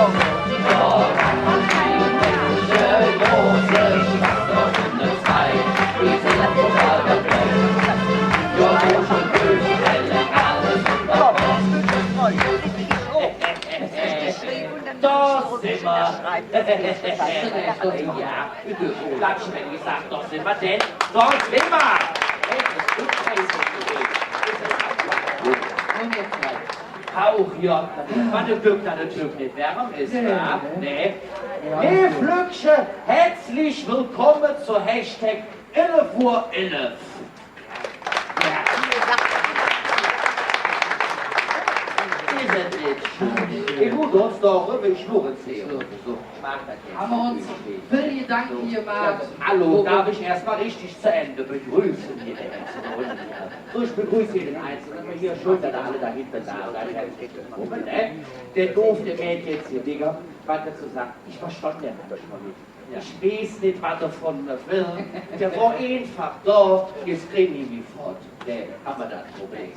Ja, ganz schnell gesagt, doch sind wir denn? Doch sind wir! Auch ja, wann der Glück an der Tür nicht wärm ist, ja? Nee. Nee, Flückchen, herzlich willkommen zur Hashtag 11:11. Ich muss uns doch über Schnurren sehen. So, haben wir uns viele Gedanken gemacht. Hallo, darf ich erstmal richtig zu Ende begrüßen hier so, ich begrüße jeden Einzelnen, wir hier schultern alle dahinter da. Der doof, der geht jetzt hier, Digga, was dazu sagt, ich verstand den manchmal nicht. Ich weiß nicht, was er von mir will. Der war einfach da, jetzt kriegen wir ihn fort. Nee, haben wir das Problem.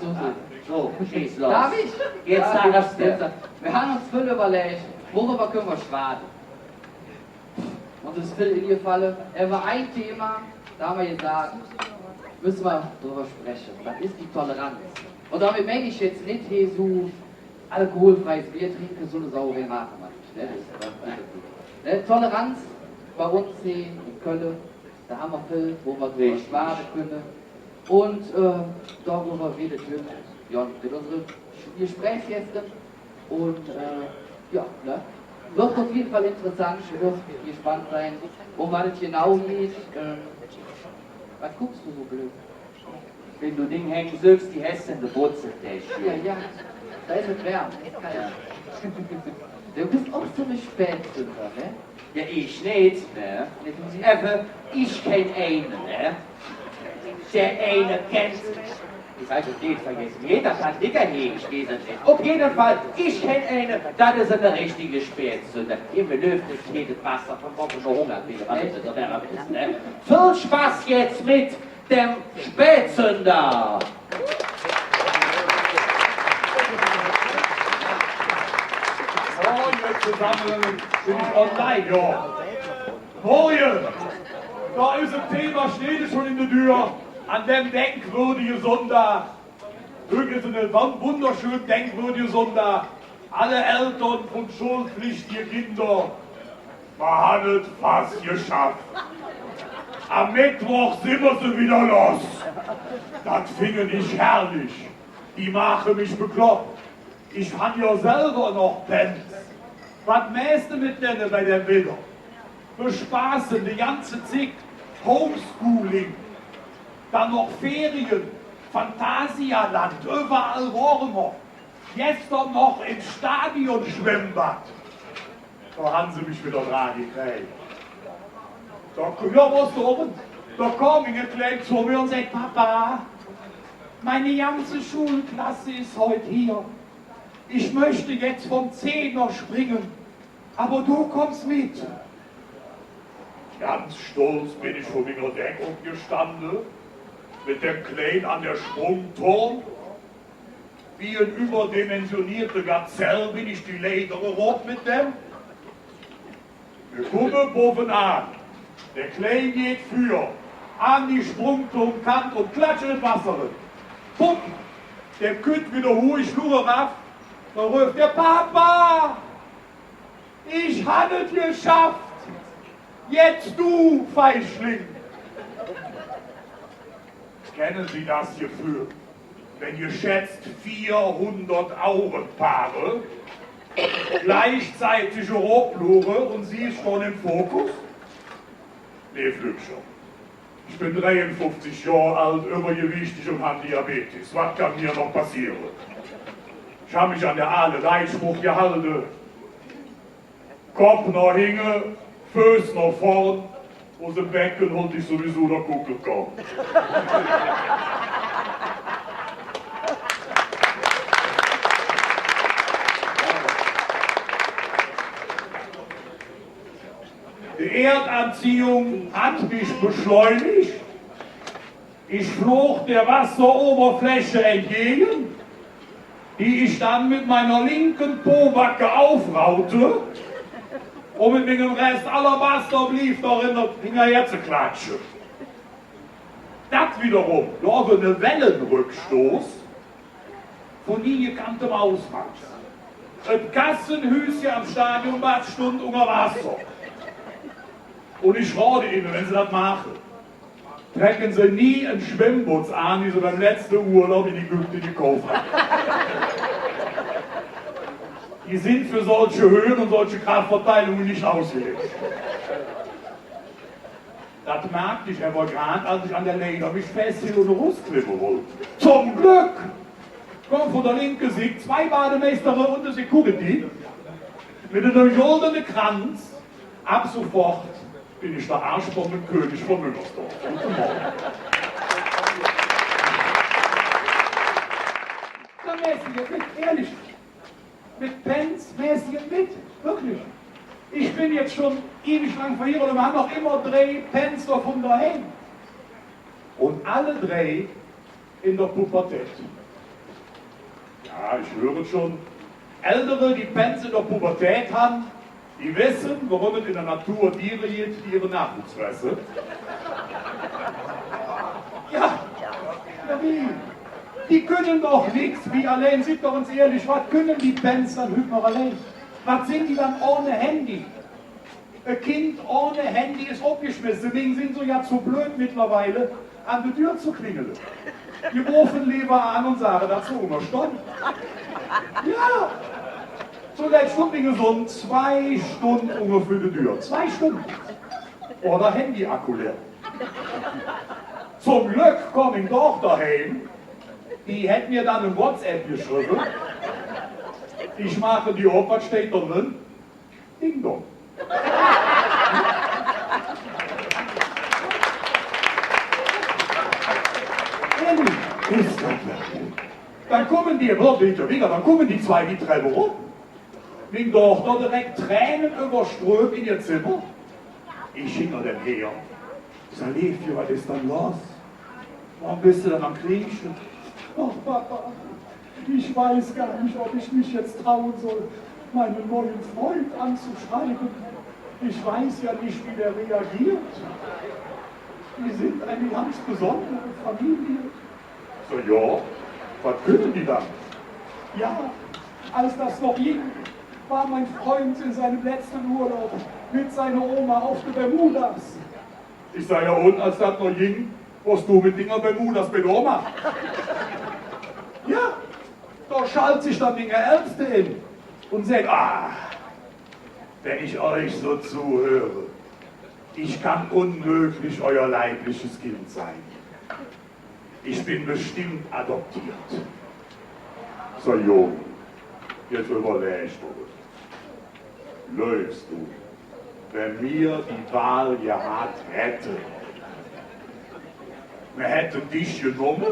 So, schieß los. Darf ich? Jetzt ja, sagst du. Wir haben uns viel überlegt, worüber können wir schwaden. Und es fiel in ihr Falle, war ein Thema, da haben wir gesagt, müssen wir drüber sprechen. Das ist die Toleranz. Und damit meine ich jetzt nicht hier so alkoholfreies Bier trinken, so eine saure Marke machen. Toleranz bei uns hier in Köln, da haben wir viel, wo wir drüber schwaden können. Und darüber redet Jon mit unseren Gesprächsgästen. Und ja, ne? Wird auf jeden Fall interessant, wir dürfen gespannt sein, um was es genau geht. Was guckst du so blöd? Wenn du Ding hängen suchst, die Hesse in der Wurzel. Ja, da ist es wärm. Du bist auch so eine Spätzünder, ne? Ja, ich nicht, ne? Aber ich kenn einen, ne? Der eine kennt ich weiß es nicht vergessen. Jeder kann Dicker hegen, ich weiß es nicht. Auf jeden Fall, ich kenne eine, das ist eine richtige Spätzünder. Im Löwen ist jedes Wasser von Wochen verhungert, wie was ist, ne? Viel Spaß jetzt mit dem Spätzünder! Moin zusammen, bin ich online, ja. Moin! Da ist ein Thema, steht schon in der Tür. An dem denkwürdigen Sonntag, wirklich eine wunderschön denkwürdige Sonntag, alle Eltern von schulpflichtigen Kindern, wir haben es fast geschafft. Am Mittwoch sind wir sie wieder los. Das finde ich herrlich. Die machen mich bekloppt. Ich habe ja selber noch Bands. Was mäßt du mit denen bei dem Wetter? Bespaßen die ganze Zeit, Homeschooling. Dann noch Ferien, Phantasialand, überall waren wir. Gestern noch im Stadion-Schwimmbad. Da haben sie mich wieder dran gekriegt. Ja, was drin? Da kam ein Kleid zu mir und sagt, Papa, meine ganze Schulklasse ist heute hier. Ich möchte jetzt vom Zehner springen, aber du kommst mit. Ganz stolz bin ich vor meiner Deckung gestanden. Mit dem Kleid an der Sprungturm. Wie ein überdimensionierter Gazelle bin ich die Ledere rot mit dem. Wir gucken boven an. Der Kleid geht für. An die Sprungturmkant und klatscht ins Wasser. Puck! Der Kütt wieder hohe Schnurre raff. Da ruft der Papa! Ich habe es geschafft! Jetzt du, Feischling! Kennen Sie das Gefühl, wenn ihr schätzt 400 Augenpaare gleichzeitig Rohrplure und sie ist schon im Fokus? Nee, Flückchen. Ich bin 53 Jahre alt, übergewichtig und habe Diabetes. Was kann mir noch passieren? Ich habe mich an der Aale Leitspruch gehalten. Kopf noch hinge, Füße noch vorn. Aus dem Becken und ich sowieso der Kuckel kommen. Die Erdanziehung hat mich beschleunigt. Ich flog der Wasseroberfläche entgegen. die ich dann mit meiner linken Pobacke aufraute und mit dem Rest Alabaster blieb darin hinterher zu klatschen. Das wiederum, also eine Wellenrückstoß von nie gekanntem Ausmaß. Ein Kassenhüschen am Stadionbad stund unter Wasser. Und ich rate Ihnen, wenn Sie das machen, trecken Sie nie einen Schwimmbutz an, wie Sie beim letzten Urlaub in Ägypten gekauft haben. Die sind für solche Höhen und solche Kraftverteilungen nicht ausgelegt. Das merkte ich aber gerade, als ich an der Leder mich festhielt und rausklippen wollte. Zum Glück kommt von der linken Seite 2 Bademeister und eine Security mit einem goldenen Kranz. Ab sofort bin ich der Arschbombenkönig von Müngersdorf. Guten Morgen. Da mäßige mit, ehrlich. Mit Pence mäßige mit, wirklich. Ich bin jetzt schon ewig lang verhindert und wir haben noch immer 3 Penster von daheim. Und alle 3 in der Pubertät. Ja, ich höre schon. Ältere, die Pence in der Pubertät haben, die wissen, warum es in der Natur Tiere gibt, die ihre Nachwuchs fressen. Ja, wie? Die können doch nichts wie allein, sind doch uns ehrlich, was können die Pence dann heute noch allein? Was sind die dann ohne Handy? Ein Kind ohne Handy ist abgeschmissen, deswegen sind sie ja zu blöd mittlerweile, an die Tür zu klingeln. Die rufen lieber an und sagen dazu immer Stopp. Ja, zuletzt stunden so 2 Stunden ungefähr die Tür. 2 Stunden. Oder Handy-Akku leer. Zum Glück komme ich doch daheim. Die hätten mir dann eine WhatsApp geschrieben. Ich mache die auf, was steht da drin? Ding Dong. Ehrlich, ist das wirklich? Dann kommen die, dann kommen die 2 die Treppe hoch. Meine Tochter direkt Tränen überströmt in ihr Zimmer. Ich hinter dem her. Salefio, was ist dann los? Warum bist du dann am Kriechen? Ach Papa, ich weiß gar nicht, ob ich mich jetzt trauen soll, meinen neuen Freund anzuschreiben. Ich weiß ja nicht, wie der reagiert. Die sind eine ganz besondere Familie. So, ja, was können die dann? Ja, als das noch ging, war mein Freund in seinem letzten Urlaub mit seiner Oma auf den Bermudas. Ich sage ja, und als das noch ging, warst du mit Dinger Bermudas mit Oma? Ja, da schaltet sich dann Dinger Ärmste hin und sagt, wenn ich euch so zuhöre, ich kann unmöglich euer leibliches Kind sein. Ich bin bestimmt adoptiert. So, Junge, jetzt überlegst du. Läufst du, wenn wir die Wahl gehabt hätten, wir hätten dich genommen?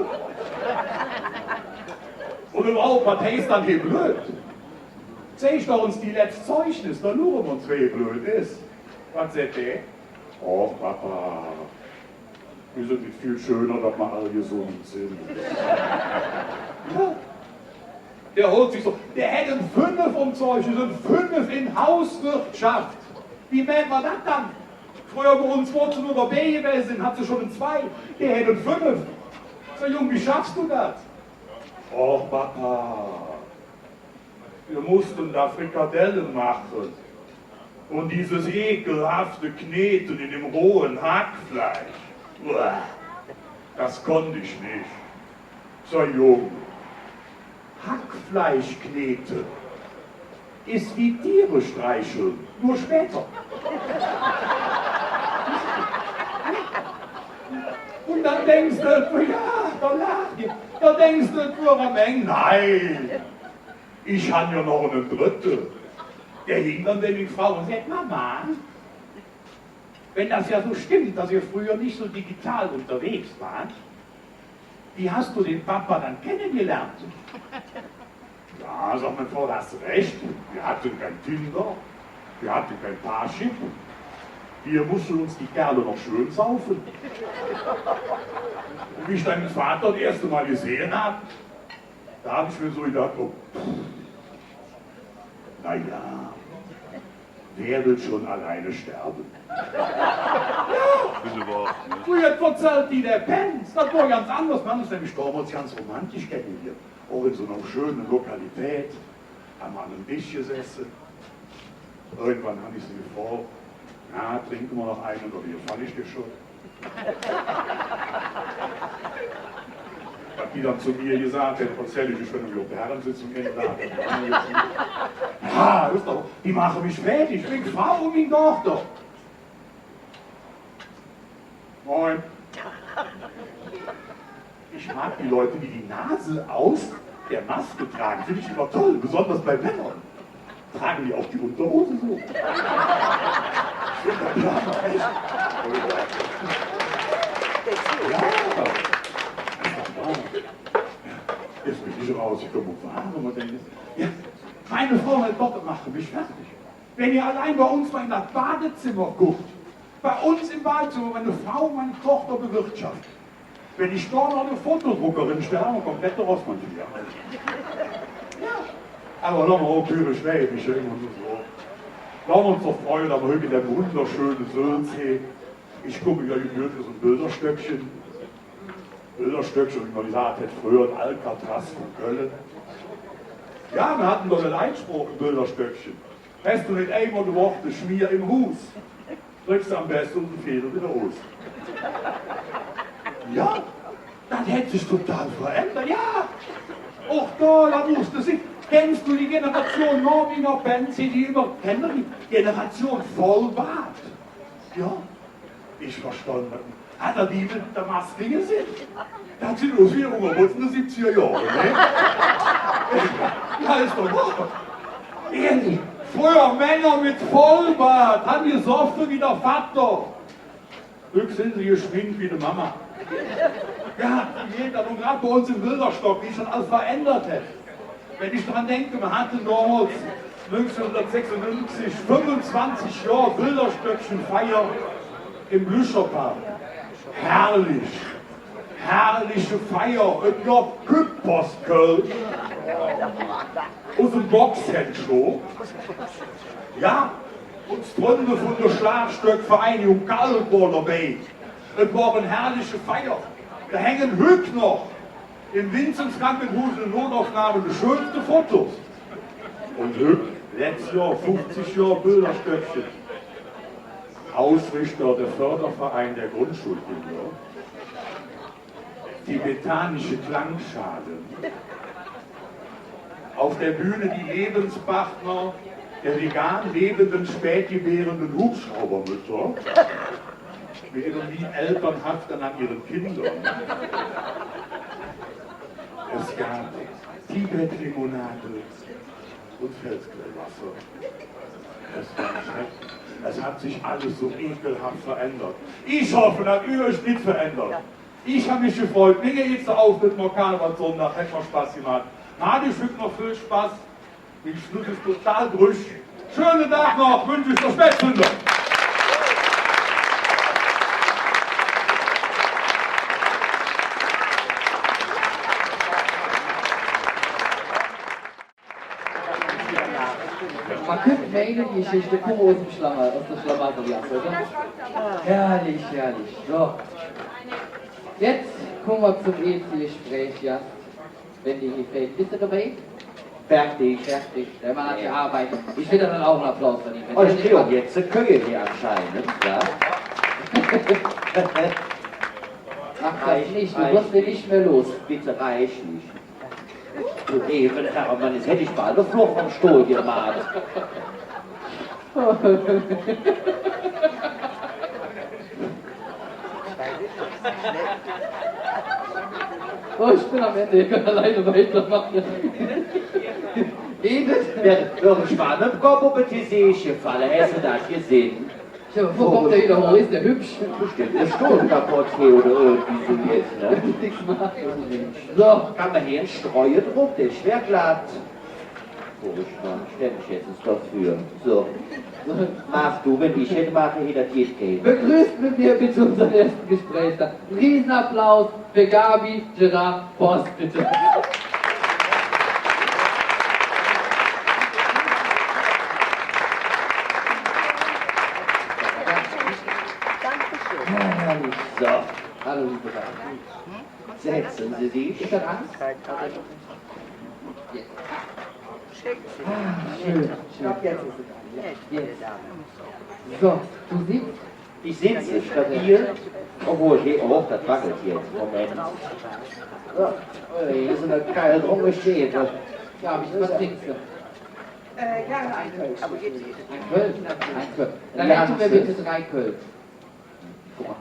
Und überhaupt, was heißt dann hier blöd? Zeig doch uns die letzte Zeugnis, da nur um uns, wer blöd ist. Was sagt der? Oh, Papa, wir sind nicht viel schöner, dass wir alle gesund sind. Ja. Der holt sich so, der hätte 5 um Zeugnis und 5 in Hauswirtschaft. Wie merkt man das dann? Früher, wo uns 14 nur dabei gewesen sind, hat sie schon 2. Der hätte 5. So, Junge, wie schaffst du das? Oh, Papa, wir mussten da Frikadellen machen. Und dieses ekelhafte Kneten in dem rohen Hackfleisch. Uah, das konnte ich nicht. So, Junge, Hackfleisch kneten ist wie Tiere streicheln, nur später. Und dann denkst du, ja, da lacht ihr. Da denkst du, für eine Menge, nein, ich habe ja noch einen Dritten. Der hing dann bei die Frau und sagt, Mama, wenn das ja so stimmt, dass ihr früher nicht so digital unterwegs wart, wie hast du den Papa dann kennengelernt? Ja, sagt meine Frau, da hast du recht. Wir hatten kein Tinder, wir hatten kein Parship. Wir mussten uns die Kerle noch schön saufen. Und wie ich deinen Vater das erste Mal gesehen habe, Da habe ich mir so gedacht, oh, naja, wer will schon alleine sterben? Früher erzählt die der Pence, das war ganz anders. Man ist nämlich damals ganz romantisch kennengelernt. Auch in so einer schönen Lokalität, haben wir an einem Tisch gesessen. Irgendwann habe ich sie gefragt, na, trinken wir noch einen oder wie fand ich dir schon? Was die dann zu mir gesagt hat, erzähle ich schon auf der Herrensitzung kennengelernt. Ja, ist doch, die machen mich fertig, ich bin Frau und meine Tochter. Moin. Ich mag die Leute, die die Nase aus der Maske tragen, finde ich immer toll, besonders bei Männern. Tragen die auch die Unterhose so? Ja, jetzt bin ich raus, ich komme fahren und denke, ja, meine Frau hat doch gemacht, mich fertig. Wenn ihr allein bei uns mal in das Badezimmer guckt, bei uns im Badezimmer, meine Frau, meine Tochter bewirtschaftet. Wenn ich da noch eine Fotodruckerin stelle, haben wir komplette Rossmantel. Ja. Aber lassen wir auch pure Schwäbisch und so. Lassen wir uns doch freuen, aber heute in der wunderschönen Sölnsee. Ich gucke ja gehört für so ein Bilderstöckchen. Bilderstöckchen, wie man gesagt hat, früher in Alcatraz von Köln. Ja, wir hatten doch einen Leitspruch im Bilderstöckchen. Hast du nicht einmal die Worte Schmier im Hus, kriegst du am besten die Feder wieder aus. Ja, das hätte sich total verändert. Ja, auch da wusste sie. Kennst du die Generation Norwinger Benzi, die kennen die Generation Vollbart? Ja, ich verstanden. Hat er die mit der Maske gesehen? Das sieht aus wie ein Ungerwurz in den 70er Jahren, ne? Ja, ist doch wahr. Ehrlich, früher Männer mit Vollbart haben gesoffen wie der Vater. Rück sind sie geschminkt wie die Mama. Ja, jeder, und gerade bei uns im Wilderstock, wie sich das alles verändert hat. Wenn ich daran denke, wir hatten damals 1996 25 Jahre Bilderstöckchenfeier im Blücherpark. Herrlich, herrliche Feier, und noch Küppersköln aus dem Boxhandschuh. Ja, und Stründe von der Schlagstöckvereinigung Kalkbohr dabei. Es war eine herrliche Feier. Da hängen heute noch im Vinzenz Krankenhaus in Notaufnahme die schönsten Fotos. Und heute, letztes Jahr, 50 Jahre Bilderstöckchen. Ausrichter der Förderverein der Grundschulkinder. Tibetanische Klangschale. Auf der Bühne die Lebenspartner der vegan lebenden, spätgebärenden Hubschraubermütter. Mit ihren lieben Elternhaften an ihren Kindern. Es gab Tibet-Limonade und Felsquellwasser. Es war schrecklich. Es hat sich alles so ekelhaft verändert. Ich hoffe, dass ihr euch nicht verändert. Ich habe mich gefreut. Mir geht's auf mit dem Karnevalssonntag. Hätte mal Spaß gemacht. Hatte ich wirklich noch viel Spaß. Die Schluss ist total brüchig. Schönen Tag noch. Wünsche ich der Spätzünder. Man könnte meinen, die Geschichte pur aus dem Schlammer, aus der Schlamassel, oder? Herrlich, herrlich. So. Jetzt kommen wir zum ersten Gespräch, ja. Wenn die hier fällt. Bist du dabei? Fertig. Fertig. Der Mann hat gearbeitet. Ich will dann auch einen Applaus verdienen. Oh, ich kriege jetzt eine Köhe hier anscheinend, ja. Mach das nicht, du wirst mir nicht mehr los. Bitte reichlich. Du eben, Herrmann, jetzt hätte ich mal eine Flucht vom Stuhl gemacht. Oh, ich bin am Ende, ich kann alleine weitermachen. Edith? Wer gespannt im Kopf, ob die Seeche falle, hast du das gesehen? Tja, wo kommt der wieder hoch? Ist der hübsch? Bestimmt eine Stuhl kaputt hier oder irgendwie so jetzt, ne? Nichts machen. So, kann man hier einen Streuer drauf, der ist schwer glatt. Furchtbar, stell mich jetzt ins dafür. So. Mach du, wenn ich hätte, mache ich das geht gehen. Begrüßt mit mir bitte unseren ersten Gespräch. Ein Riesenapplaus für Gabi Gerard Post, bitte. So, Hallo, liebe Damen. setzen Sie sich. Ist das an? Jetzt. Schön, Ich glaube, jetzt ist es an. Jetzt. So, du siehst, Ich sitze stabil, obwohl, oh, das wackelt jetzt. Moment. So, hier ist eine Keil drum stehen. ja, was trinkst du? Gerne ein Kölsch. Ein Kölsch? Ein Kölsch. Dann hätten wir bitte 3 Kölsch. Guck mal,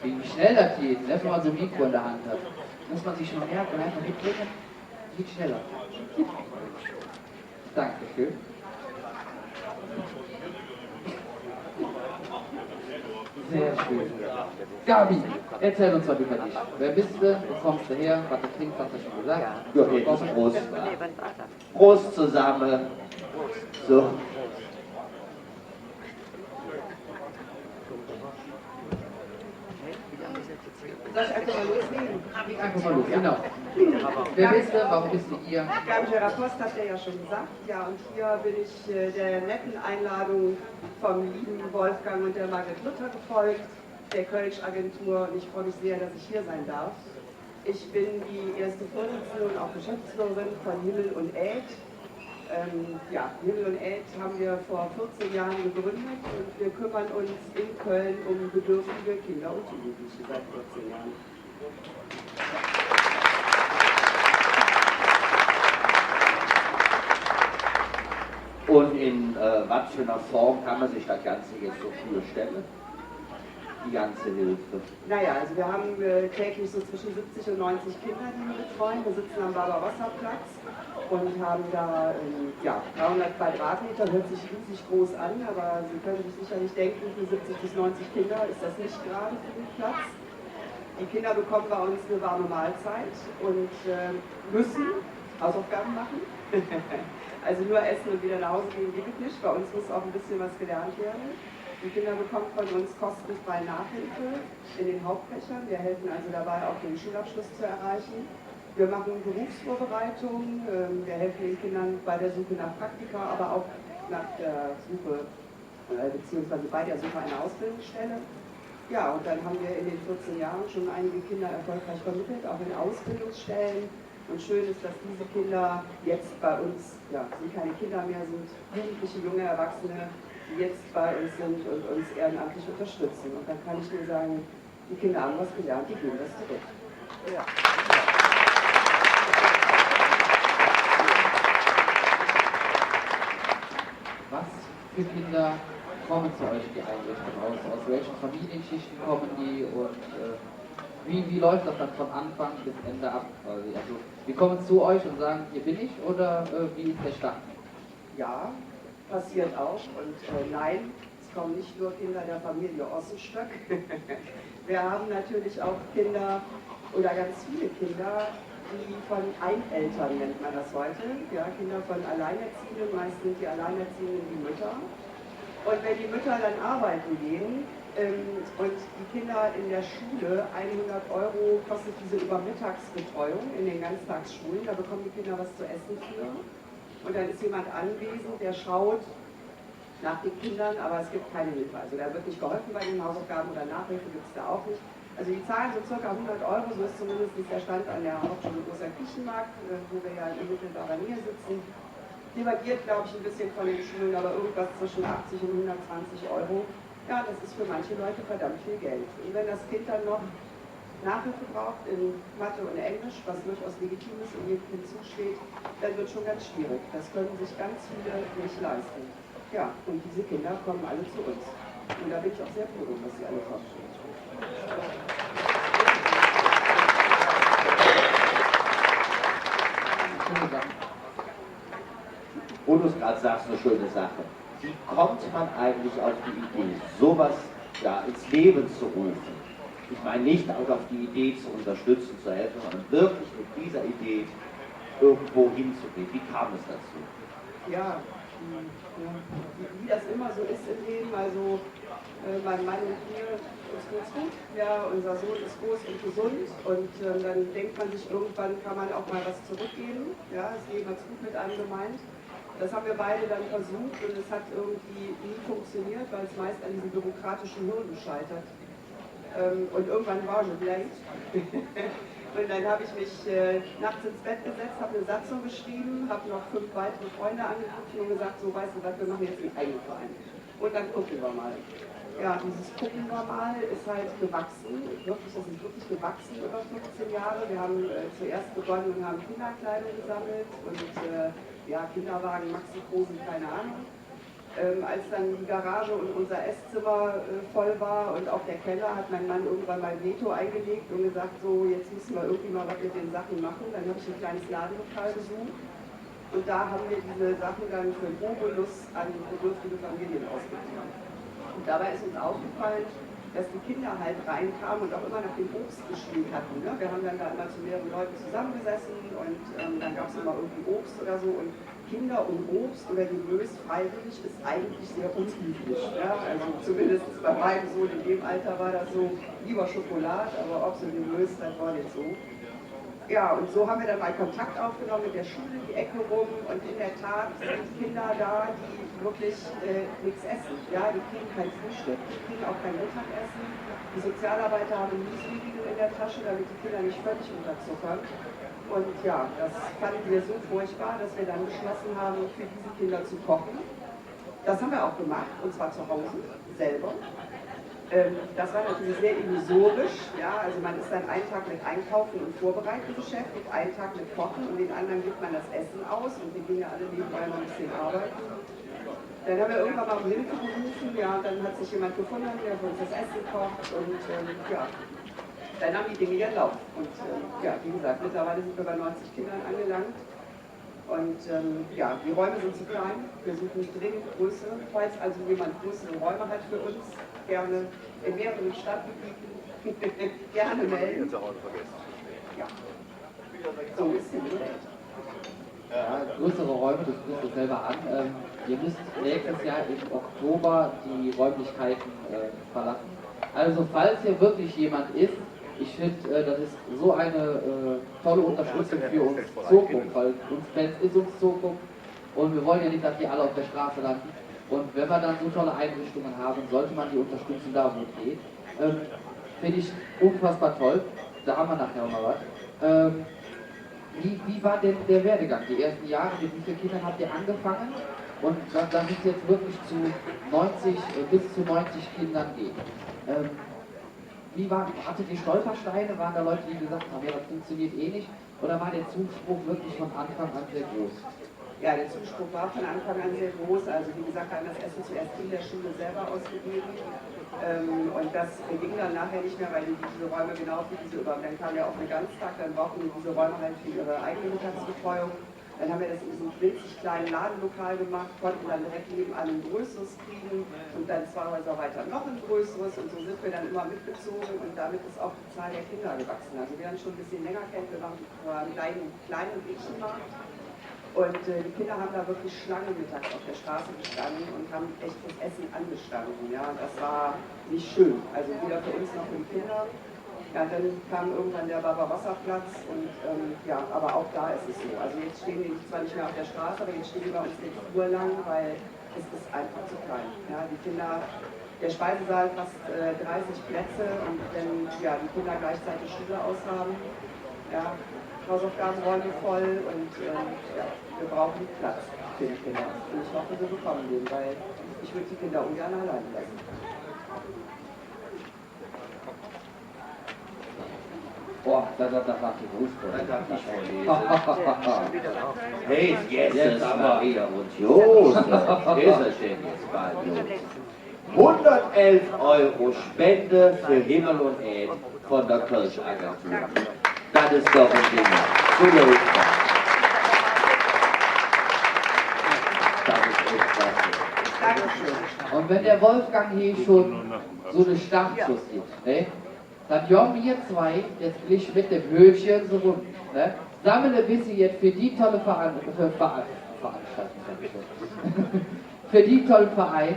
wie schnell das geht, ne? Wenn man so ein Mikro in der Hand hat. Muss man sich schon merken und einfach mitbringen. Geht schneller. Dankeschön. Sehr schön. Gabi, erzähl uns was über dich. Wer bist du? Wo kommst du her? Was du trinkst, hast du schon gesagt. Ja, jetzt ist Prost. Prost zusammen. So. Soll ich einfach mal loslegen? Leg einfach mal los, genau. Wer bist du? Warum bist du hier? Gabi Post hat ja schon gesagt. Ja, und hier bin ich der netten Einladung vom lieben Wolfgang und der Margret Luther gefolgt, der Kölsch-Agentur. Und ich freue mich sehr, dass ich hier sein darf. Ich bin die erste Vorsitzende und auch Geschäftsführerin von Himmel und Äd. Ja, Himmel und Äd haben wir vor 14 Jahren gegründet und wir kümmern uns in Köln um bedürftige Kinder und Jugendliche seit 14 Jahren. Und in was für einer Form kann man sich das Ganze jetzt so vorstellen? Die ganze Hilfe. Naja, also wir haben täglich so zwischen 70 und 90 Kinder, die wir betreuen. Wir sitzen am Barbarossa-Platz und haben da ja, 300 Quadratmeter, hört sich riesig groß an, aber Sie können sich sicherlich denken, für 70 bis 90 Kinder ist das nicht gerade für den Platz. Die Kinder bekommen bei uns eine warme Mahlzeit und müssen Hausaufgaben machen. Also nur essen und wieder nach Hause gehen geht nicht. Bei uns muss auch ein bisschen was gelernt werden. Die Kinder bekommen von uns kostenfreie Nachhilfe in den Hauptfächern. Wir helfen also dabei, auch den Schulabschluss zu erreichen. Wir machen Berufsvorbereitung. Wir helfen den Kindern bei der Suche nach Praktika, aber auch nach der Suche, beziehungsweise bei der Suche einer Ausbildungsstelle. Ja, und dann haben wir in den 14 Jahren schon einige Kinder erfolgreich vermittelt, auch in Ausbildungsstellen. Und schön ist, dass diese Kinder jetzt bei uns, ja, sind keine Kinder mehr, sind jugendliche, junge Erwachsene, die jetzt bei uns sind und uns ehrenamtlich unterstützen. Und dann kann ich nur sagen, die Kinder haben was gelernt, die geben das zurück. Ja. Was für Kinder kommen zu euch in die Einrichtung aus? Aus welchen Familienschichten kommen die und wie läuft das dann von Anfang bis Ende ab? Also, wir kommen zu euch und sagen, hier bin ich oder wie ist der Start? Ja, passiert auch. Und nein, es kommen nicht nur Kinder der Familie Ossenstöck. Wir haben natürlich auch Kinder oder ganz viele Kinder, die von Eineltern nennt man das heute. Ja, Kinder von Alleinerziehenden, meist sind die Alleinerziehenden die Mütter. Und wenn die Mütter dann arbeiten gehen und die Kinder in der Schule, 100 € kostet diese Übermittagsbetreuung in den Ganztagsschulen, da bekommen die Kinder was zu essen für. Und dann ist jemand anwesend, der schaut nach den Kindern, aber es gibt keine Hilfe. Also da wird nicht geholfen bei den Hausaufgaben oder Nachhilfe gibt es da auch nicht. Also die zahlen so ca. 100 €, so ist zumindest der Stand an der Hauptschule Großer Küchenmarkt, wo wir ja in unmittelbarer Nähe sitzen. Die variiert, glaube ich, ein bisschen von den Schulen, aber irgendwas zwischen 80 und 120 €. Ja, das ist für manche Leute verdammt viel Geld. Und wenn das Kind dann noch Nachhilfe braucht in Mathe und Englisch, was durchaus legitim ist und jedem Kind zusteht, dann wird schon ganz schwierig. Das können sich ganz viele nicht leisten. Ja, und diese Kinder kommen alle zu uns. Und da bin ich auch sehr froh, dass sie alle kommen. Wo du es gerade sagst, eine schöne Sache. Wie kommt man eigentlich auf die Idee, sowas ja, ins Leben zu rufen? Ich meine nicht auch auf die Idee zu unterstützen, zu helfen, sondern wirklich mit dieser Idee irgendwo hinzugehen. Wie kam es dazu? Ja, wie das immer so ist im Leben, also mein Mann und mir, uns geht's gut, ja, unser Sohn ist groß und gesund und dann denkt man sich, irgendwann kann man auch mal was zurückgeben, ja, das Leben hat's gut mit einem gemeint. Das haben wir beide dann versucht und es hat irgendwie nie funktioniert, weil es meist an diesen bürokratischen Hürden scheitert. Und irgendwann war ich late. Und dann habe ich mich nachts ins Bett gesetzt, habe eine Satzung geschrieben, habe noch 5 weitere Freunde angerufen und gesagt, so weißt du was, wir machen jetzt einen eigenen Verein. Und dann gucken wir mal. Ja, dieses Gucken wir mal ist halt gewachsen, wirklich, das ist wirklich gewachsen über 15 Jahre. Wir haben zuerst begonnen und haben Kinderkleidung gesammelt und ja, Kinderwagen, Maxi-Posen, keine Ahnung. Als dann die Garage und unser Esszimmer voll war und auch der Keller, hat mein Mann irgendwann mal Veto eingelegt und gesagt, so jetzt müssen wir irgendwie mal was mit den Sachen machen. Dann habe ich ein kleines Ladenlokal besucht und da haben wir diese Sachen dann für den Obolus an bedürftige Familien ausgegeben. Und dabei ist uns aufgefallen, dass die Kinder halt reinkamen und auch immer nach dem Obst geschrien hatten. Ne? Wir haben dann da immer zu mehreren Leuten zusammengesessen und dann gab es immer irgendwie Obst oder so. Und Kinder und Obst oder Gemüse freiwillig ist eigentlich sehr unüblich. Ja? Also zumindest bei meinem Sohn in dem Alter war das so, lieber Schokolade, aber Obst und Gemüse, das war nicht so. Ja, und so haben wir dann mal Kontakt aufgenommen mit der Schule, die Ecke rum und in der Tat sind Kinder da, die wirklich nichts essen. Ja, die kriegen kein Frühstück, die kriegen auch kein Mittagessen. Die Sozialarbeiter haben Müsli-Riegel in der Tasche, damit die Kinder nicht völlig unterzuckern. Und ja, das fanden wir so furchtbar, dass wir dann beschlossen haben, für diese Kinder zu kochen. Das haben wir auch gemacht, und zwar zu Hause, selber. Das war natürlich sehr illusorisch, ja, also man ist dann einen Tag mit Einkaufen und Vorbereiten beschäftigt, einen Tag mit Kochen und den anderen gibt man das Essen aus und wir gehen ja alle nebenbei noch ein bisschen arbeiten. Dann haben wir irgendwann mal um Hilfe gerufen, ja, dann hat sich jemand gefunden, der für uns das Essen kocht und ja, dann haben die Dinge gelaufen. Und ja, wie gesagt, mittlerweile sind wir bei 90 Kindern angelangt. Und ja, die Räume sind zu klein, wir suchen dringend größere. Falls also jemand größere Räume hat für uns, gerne in mehreren Stadtgebieten, gerne melden. Ja, so ist die Welt. Ja, größere Räume, das sprichst du selber an. Ihr müsst nächstes Jahr im Oktober die Räumlichkeiten verlassen. Also falls hier wirklich jemand ist, ich finde, das ist so eine tolle Unterstützung für uns Zukunft, weil uns Fans ist uns Zukunft und wir wollen ja nicht, dass die alle auf der Straße landen. Und wenn wir dann so tolle Einrichtungen haben, sollte man die unterstützen, da wo es geht. Finde ich unfassbar toll. Da haben wir nachher auch mal was. Wie war denn der Werdegang? Die ersten Jahre, mit wie vielen Kindern habt ihr angefangen? Und dass es jetzt wirklich zu 90, bis zu 90 Kindern geht. Hattet ihr Stolpersteine? Waren da Leute, die gesagt haben, ja, das funktioniert eh nicht? Oder war der Zuspruch wirklich von Anfang an sehr groß? Ja, der Zuspruch war von Anfang an sehr groß. Also wie gesagt, wir haben das Essen zuerst in der Schule selber ausgegeben. Und das ging dann nachher nicht mehr, weil diese Räume genau für diese dann kam ja auch eine Ganztag, dann brauchten die diese Räume halt für ihre eigene Mittagsbetreuung. Dann haben wir das in diesem winzig kleinen Ladenlokal gemacht, konnten dann direkt nebenan ein größeres kriegen und dann 2 Häuser weiter noch ein größeres und so sind wir dann immer mitgezogen und damit ist auch die Zahl der Kinder gewachsen. Also wir haben schon ein bisschen länger kennt, wir waren einen kleinen Mädchenmarkt und die Kinder haben da wirklich Schlange mittags auf der Straße gestanden und haben echt das Essen angestanden. Ja, und das war nicht schön, also weder für uns noch für die Kinder. Ja, dann kam irgendwann der Barbarossa-Platz und ja, aber auch da ist es so. Also jetzt stehen wir zwar nicht mehr auf der Straße, aber jetzt stehen wir uns den Flur lang, weil es ist einfach zu klein. Ja, die Kinder, der Speisesaal fast 30 Plätze und wenn ja, die Kinder gleichzeitig Schule aushaben, ja, Hausaufgabenräume voll und ja, wir brauchen Platz für die Kinder. Und ich hoffe, wir bekommen den, weil ich würde die Kinder ungern allein lassen. Boah, das macht die Fußball. Das darf ich vorlesen. Hey, jetzt ist Maria und Josef. Ist es denn jetzt bald los? 111 € Spende für Himmel und Erd von der Kirchagentur. Das ist doch ein Ding. So läuft das. Das ist echt klasse. Dankeschön. Und wenn der Wolfgang hier schon so eine Startschuss gibt, ne? Dann joggen wir zwei jetzt gleich mit dem Höhnchen so rum. Ne? Sammle ein bisschen jetzt für die tolle Veranstaltung. Für die tolle Verein.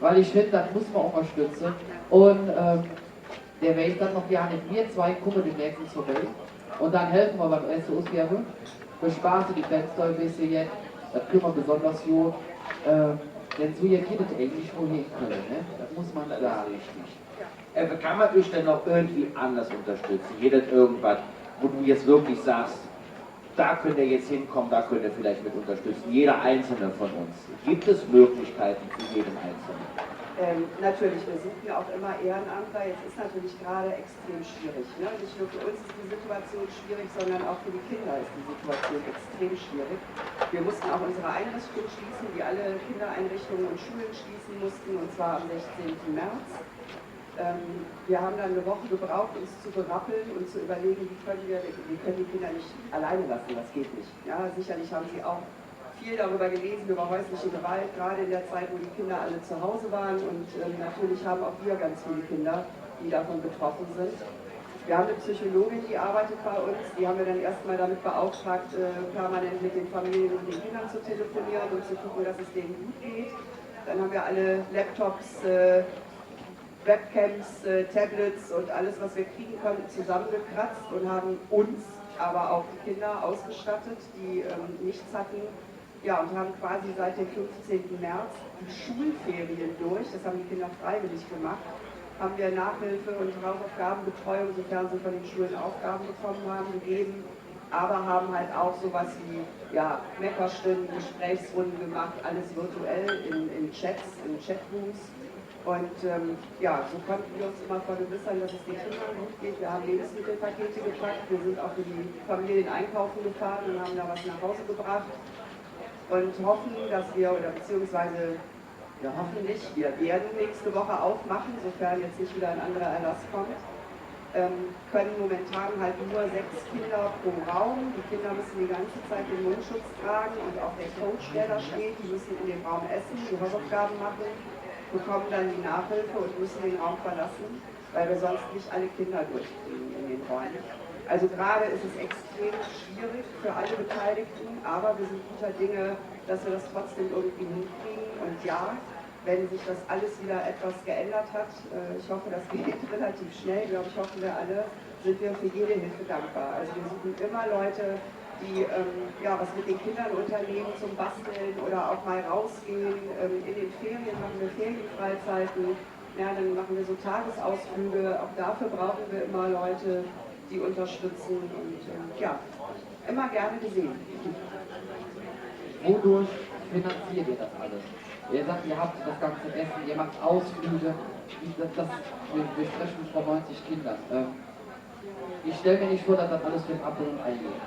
Weil ich finde, das muss man unterstützen. Und der weiß dann noch ja nicht. Wir zwei gucken demnächst zur Welt. Und dann helfen wir beim SOS-Werbe. Bespaßen die Fenster ein bisschen jetzt. Das können wir besonders gut. denn so hier geht es eigentlich nur hier in Köln, ne? Das muss man Das sagen. ist richtig. Kann man dich denn noch irgendwie anders unterstützen? Jeder irgendwas, wo du jetzt wirklich sagst, da könnt ihr jetzt hinkommen, da könnt ihr vielleicht mit unterstützen. Jeder Einzelne von uns. Gibt es Möglichkeiten für jeden Einzelnen? Natürlich, wir suchen ja auch immer Ehrenamtler. Jetzt ist natürlich gerade extrem schwierig. Ne? Nicht nur für uns ist die Situation schwierig, sondern auch für die Kinder ist die Situation extrem schwierig. Wir mussten auch unsere Einrichtungen schließen, die alle Kindereinrichtungen und Schulen schließen mussten, und zwar am 16. März. Wir haben dann eine Woche gebraucht, uns zu berappeln und zu überlegen, wir können die Kinder nicht alleine lassen, das geht nicht. Ja, sicherlich haben sie auch viel darüber gelesen, über häusliche Gewalt, gerade in der Zeit, wo die Kinder alle zu Hause waren, und natürlich haben auch wir ganz viele Kinder, die davon betroffen sind. Wir haben eine Psychologin, die arbeitet bei uns, die haben wir dann erstmal damit beauftragt, permanent mit den Familien und den Kindern zu telefonieren und zu gucken, dass es denen gut geht. Dann haben wir alle Laptops, Webcams, Tablets und alles, was wir kriegen konnten, zusammengekratzt und haben uns, aber auch die Kinder ausgestattet, die nichts hatten. Ja, und haben quasi seit dem 15. März die Schulferien durch, das haben die Kinder freiwillig gemacht, haben wir Nachhilfe und Hausaufgabenbetreuung, sofern sie von den Schulen Aufgaben bekommen haben, gegeben, aber haben halt auch sowas wie Meckerstunden, Gesprächsrunden gemacht, alles virtuell in Chats, in Chatrooms. Und so konnten wir uns immer vergewissern, dass es den Kindern gut geht. Wir haben Lebensmittelpakete gepackt, wir sind auch für die Familien einkaufen gefahren und haben da was nach Hause gebracht und hoffen, dass wir, oder beziehungsweise wir hoffen nicht, wir werden nächste Woche aufmachen, sofern jetzt nicht wieder ein anderer Erlass kommt. Können momentan halt nur 6 Kinder pro Raum. Die Kinder müssen die ganze Zeit den Mundschutz tragen, und auch der Coach, der da steht, die müssen in dem Raum essen, die Hausaufgaben machen, bekommen dann die Nachhilfe und müssen den Raum verlassen, weil wir sonst nicht alle Kinder durchkriegen in den Räumen. Also gerade ist es extrem schwierig für alle Beteiligten, aber wir sind guter Dinge, dass wir das trotzdem irgendwie hinkriegen. Und ja, wenn sich das alles wieder etwas geändert hat, ich hoffe, das geht relativ schnell, glaube ich, hoffen wir alle, sind wir für jede Hilfe dankbar. Also wir suchen immer Leute, die was mit den Kindern unternehmen zum Basteln oder auch mal rausgehen. In den Ferien machen wir Ferienfreizeiten, dann machen wir so Tagesausflüge. Auch dafür brauchen wir immer Leute, die unterstützen, und immer gerne gesehen. Wodurch finanziert ihr das alles? Ihr sagt, ihr habt das ganze Essen, ihr macht Ausflüge. Wir sprechen von 90 Kindern. Ich stelle mir nicht vor, dass das alles für den Apfel und Ei geht.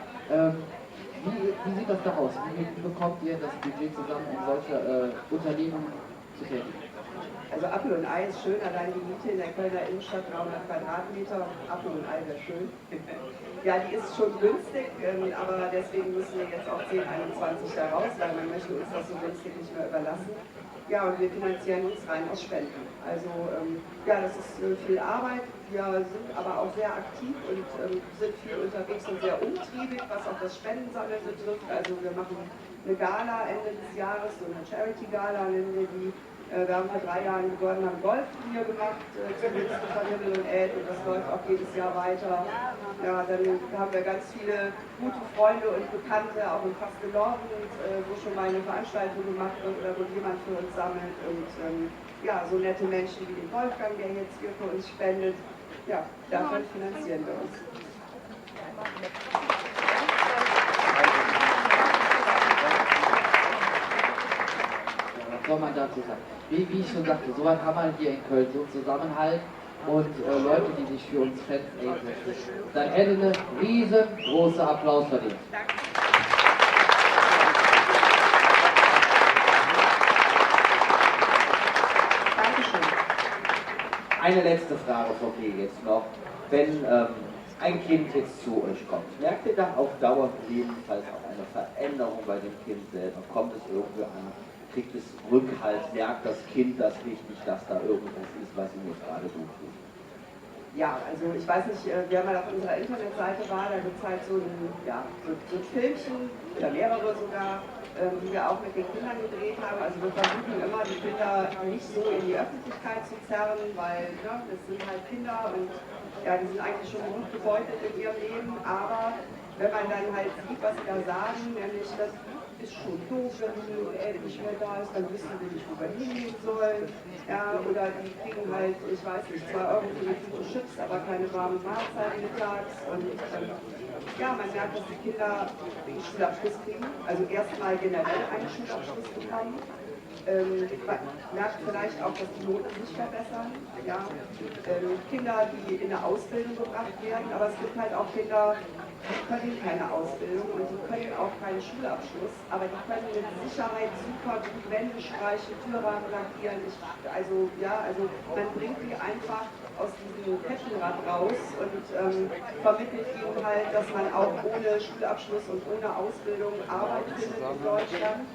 Wie sieht das da aus? Wie bekommt ihr das Budget zusammen, um solche Unternehmen zu tätigen? Also Apfel und Ei ist schön, allein die Miete in der Kölner Innenstadt 300 Quadratmeter, Apfel und Ei wäre schön. Ja, die ist schon günstig, aber deswegen müssen wir jetzt auch 1021 da raus, weil man möchte uns das so günstig nicht mehr überlassen. Ja, und wir finanzieren uns rein aus Spenden. Also das ist viel Arbeit, wir sind aber auch sehr aktiv und sind viel unterwegs und sehr umtriebig, was auch das Spendensammeln betrifft. Also wir machen eine Gala Ende des Jahres, so eine Charity-Gala nennen wir die. Wir haben vor 3 Jahren begonnen, haben Golfturnier gemacht, zumindest von Himmel und Erd, und das läuft auch jedes Jahr weiter. Ja, dann haben wir ganz viele gute Freunde und Bekannte, auch in Fastenorden, wo schon mal eine Veranstaltung gemacht wird oder wo jemand für uns sammelt, und so nette Menschen wie den Wolfgang, der jetzt hier für uns spendet. Ja, davon finanzieren wir uns. Was soll man dazu sagen? Wie ich schon sagte, so was haben wir hier in Köln, so Zusammenhalt und Leute, die sich für uns Fans einsetzen. Dann hätte eine riesengroße Applaus verdient. Dankeschön. Eine letzte Frage von mir jetzt noch. Wenn ein Kind jetzt zu euch kommt, merkt ihr da auf Dauer jedenfalls auch eine Veränderung bei dem Kind selber? Kommt es irgendwie an? Kriegt es Rückhalt, merkt das Kind das richtig, dass da irgendwas ist, was ihm jetzt gerade gut tut? Ja, also ich weiß nicht, wer mal auf unserer Internetseite war, da gibt es halt so ein Filmchen, oder mehrere sogar, die wir auch mit den Kindern gedreht haben. Also wir versuchen immer, die Kinder nicht so in die Öffentlichkeit zu zerren, weil das sind halt Kinder, und die sind eigentlich schon gut gebeutelt in ihrem Leben, aber wenn man dann halt sieht, was sie da sagen, nämlich, dass ist schon doof, wenn er nicht mehr da ist, dann wissen wir nicht, wo wir hingehen sollen. Ja, oder die kriegen halt, ich weiß nicht, 2 Euro für eine Tüte Chips, aber keine warme Mahlzeit mittags. Und ja, man merkt, dass die Kinder einen Schulabschluss kriegen, also erstmal generell einen Schulabschluss bekommen. Man merkt vielleicht auch, dass die Noten sich verbessern. Ja? Kinder, die in eine Ausbildung gebracht werden, aber es gibt halt auch Kinder, die können keine Ausbildung und die können auch keinen Schulabschluss, aber die können mit Sicherheit super gut Wände streichen, Türrahmen lackieren. Also man bringt die einfach aus diesem Kettenrad raus und vermittelt ihnen halt, dass man auch ohne Schulabschluss und ohne Ausbildung Arbeit findet in Deutschland.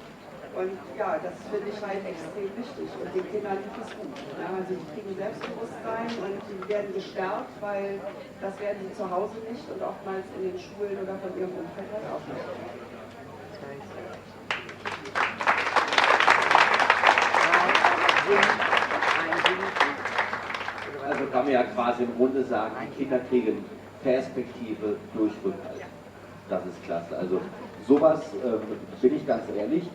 Und ja, das finde ich halt extrem wichtig und den Kindern tut es gut. Ja, also die kriegen Selbstbewusstsein und die werden gestärkt, weil das werden sie zu Hause nicht und oftmals in den Schulen oder von ihrem Umfeld halt auch nicht. Also kann man ja quasi im Grunde sagen, die Kinder kriegen Perspektive durch Rückhalt. Das ist klasse. Also sowas, bin ich ganz ehrlich,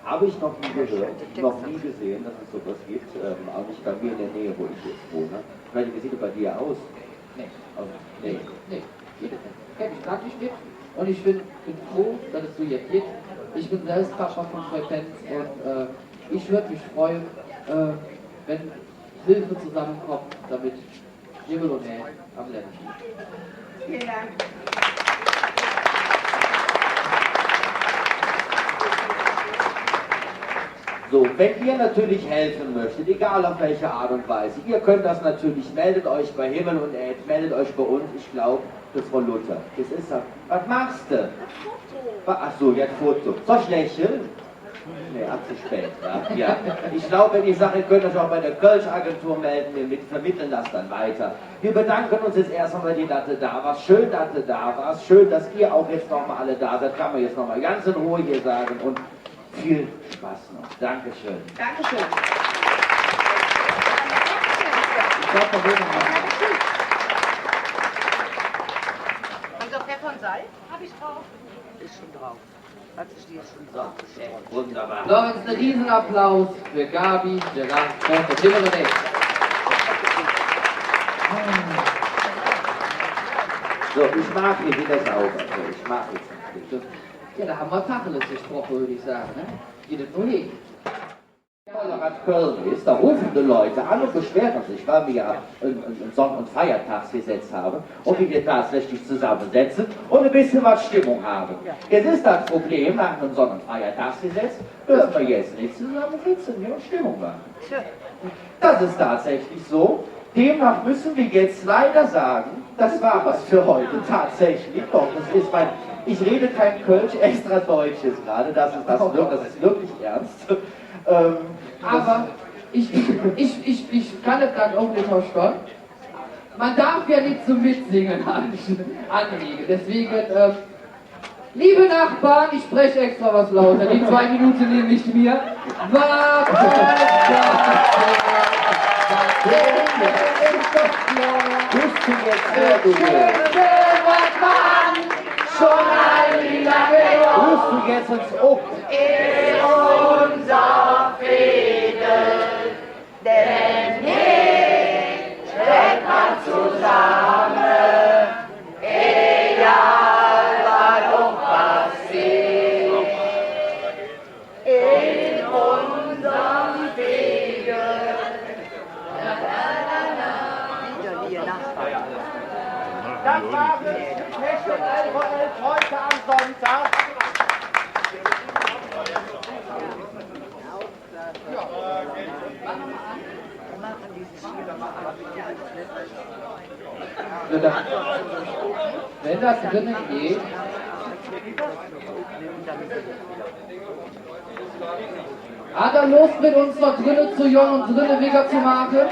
habe ich noch nie gehört, noch nie gesehen, dass es sowas gibt, auch nicht bei mir in der Nähe, wo ich jetzt wohne. Wie sieht es bei dir aus? Nee. Also, nee. Nee, geht es nicht. Kenn ich gar nicht mit. Und ich bin froh, dass es so jetzt geht. Ich bin selbst Papa von 2 Pens und ich würde mich freuen, wenn Hilfe zusammenkommt, damit Himmel und Erde am Leben steht. Vielen Dank. So, wenn ihr natürlich helfen möchtet, egal auf welche Art und Weise, ihr könnt das natürlich, meldet euch bei Himmel und Erd, meldet euch bei uns, ich glaube, das ist Frau Luther. Das ist das. Was machst du? Ach so, jetzt Foto. Soll ich lächeln? Nee, ab zu spät, ja. Ich glaube, wenn ihr sagt, ihr könnt euch auch bei der Kölsch-Agentur melden, wir vermitteln das dann weiter. Wir bedanken uns jetzt erst einmal, dass du da warst. Schön, dass du da warst. Schön, dass ihr auch jetzt nochmal alle da seid. Kann man jetzt nochmal ganz in Ruhe hier sagen. Und viel Spaß noch. Dankeschön. Dankeschön. Ich glaube, da würden wir Haben Sie auch Pfeffer und Salz? Habe ich drauf. Ist schon drauf. Hat sich die jetzt schon drauf geschrieben. Wunderbar. So, jetzt einen Riesenapplaus für Gabi, Gerard, und Himmel und Erde. So, ich mag hier wieder sauber. So, ich mag jetzt nicht. Ja, da haben wir Tacheles gesprochen, würde ich sagen, ne? Geht es nur hin. Rad Köln ist, da rufen die Leute an und beschweren sich, weil wir ja ein Sonn- und Feiertagsgesetz haben und wir tatsächlich zusammensetzen und ein bisschen was Stimmung haben. Jetzt ist das Problem, nach einem Sonn- und Feiertagsgesetz dürfen wir jetzt nicht zusammensitzen und Stimmung machen. Das ist tatsächlich so. Demnach müssen wir jetzt leider sagen, das war was für heute tatsächlich. Doch, das ist mein, ich rede kein Kölsch, extra Deutsches gerade, das ist wirklich ernst. Aber ich kann es dann auch nicht verstehen. Man darf ja nicht zum Mitsingen anregen. Deswegen, liebe Nachbarn, ich spreche extra was lauter. Die 2 Minuten nehme ich mir. Schon ein lange rufst du jetzt ins Ob. Ist unser Frieden, denn nicht steht man zusammen, egal was uns passiert. In unserem Frieden. Das war es, nächste 11.11 heute am Sonntag. Wenn das drinnen geht, dann los mit uns noch drinnen zu Jon und drinnen Wege zu machen.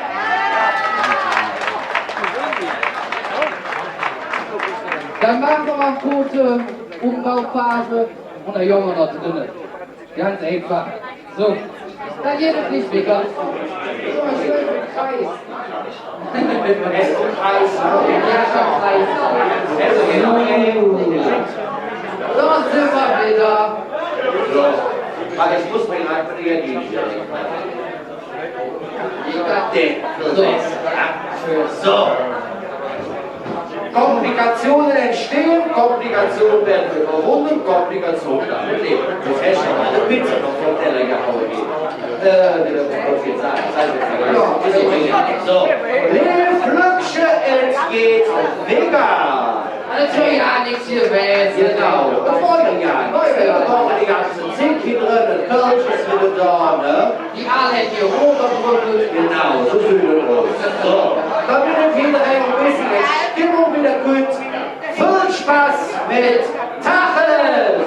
Dann machen wir mal eine gute Umbauphase und der Junge noch drinnen. Ganz einfach. So, dann geht es nicht weg. So, schön im Kreis. Ja, schon Kreis. So, sind wir wieder. So, aber ich muss mir gerade reagieren. So. Komplikationen entstehen, Komplikationen werden überwunden, Komplikationen damit leben. Das hätte schon mal eine Pizza noch vom Teller gehauen. So. Flücksche, es geht vegan. Also ja, nichts hier weiß. Genau, das wollen wir ja. Wir brauchen die ganzen Zinken drin, das Kölsch ist wieder da, ne? Die alle hätten hier runterbrücken. Genau, so fühlen wir uns. So, damit wir wieder ein bisschen Stimmung wieder gut. Viel Spaß mit Tacheles!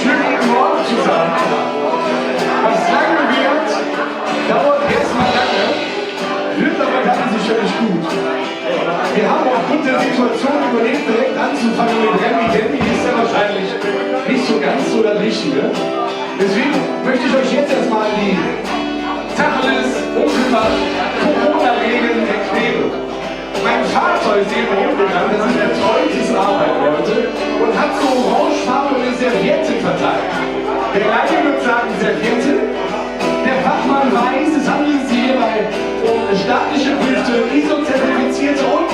Schönen Morgen zusammen. Was lange wird, dauert erstmal lange, wird aber ganz sicherlich gut. Wir haben aufgrund der Situation überlegt, direkt anzufangen mit Remy. Remy ist ja wahrscheinlich nicht so ganz so das Richtige. Deswegen möchte ich euch jetzt erstmal die Tacheles, Unkelbach, Corona-Regeln erklären. Mein Vater ist eben umgegangen, das ist der treueste Arbeiter und hat so orangefarbene Servietten verteilt. Der Laie würde sagen Serviette, der Fachmann weiß, es handelt sich hierbei um staatliche Früchte, ISO-zertifizierte und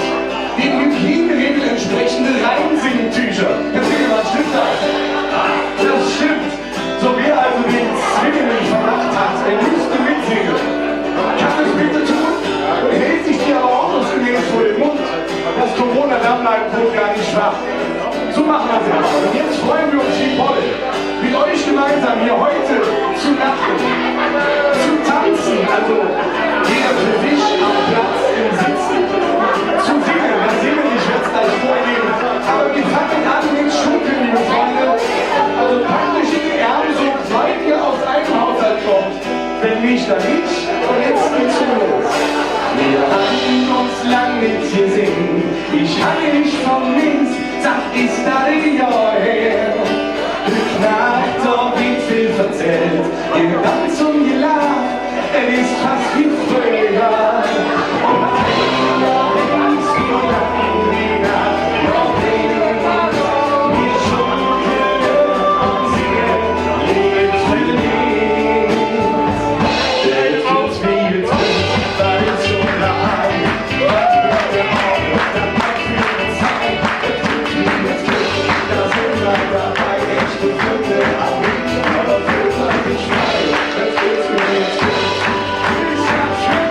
den Hygieneregeln entsprechende Reinsigentücher. Kannst du dir mal stimmt das? Das stimmt. So wer also den Zwingenden vermacht hat, er müsste mitsingen. Kann es bitte tun und hält sich dir aber ordnungsgemäß vor den Mund. Das Corona-Dammlein wird gar nicht schwach. So machen wir es jetzt. Und jetzt freuen wir uns wie voll, mit euch gemeinsam hier heute zu lachen, zu tanzen, also jeder für sich am Platz im Sitzen, zu singen. Das Singen, ich werde es gleich vorgeben. Aber wir fangen an mit Schunkeln, liebe Freunde. Also packt euch in die Ärmel, so weit ihr aus einem Haushalt kommt. Wenn nicht, dann nicht. Und jetzt geht's los. Wir haben uns lang nicht gesehen. Ich habe nicht von links, sagt ist da ein Jahr her. Durch Nacht so wie viel verzählt, getanzt und gelacht, es ist fast wie früher. Und keiner ist wie lang wieder, noch weniger, wir schunkeln und singen, lebt für nichts. Der tut wie getrunken, weil es so lang, was wird der Augen, dann macht für die Zeit, der tut wie getrunken, da sind wir dabei, echte Funde, aber fühlt man sich frei, das geht's mir jetzt gut. Ich hab schön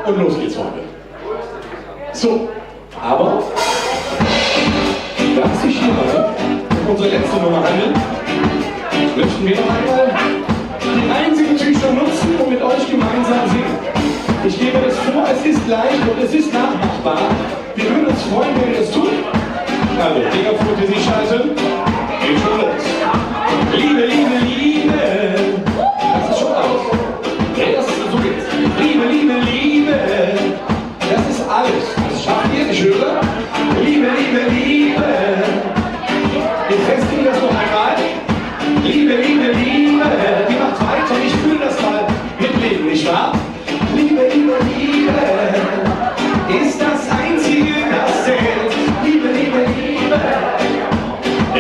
Und los geht's heute. So, aber da es sich hier um unsere letzte Nummer handelt, möchten wir noch einmal die einzigen Tücher nutzen und mit euch gemeinsam singen. Ich gebe es vor, es ist leicht und es ist nachmachbar. Wir würden uns freuen, wenn ihr es tut. Also, Fingerfood, die sich schalten. Geht schon los. Liebe, Liebe, Liebe. Das ist schon aus. Okay, so geht's. Liebe, Liebe, Liebe. Das ist alles. Das schafft ihr, ich höre. Liebe, Liebe, Liebe. Wir festigen das noch einmal. Liebe, Liebe, Liebe. Die macht weiter. Ich fühle das mal mitleben, nicht wahr? Liebe, Liebe, Liebe. Ist das Einzige, das zählt. Liebe, Liebe, Liebe.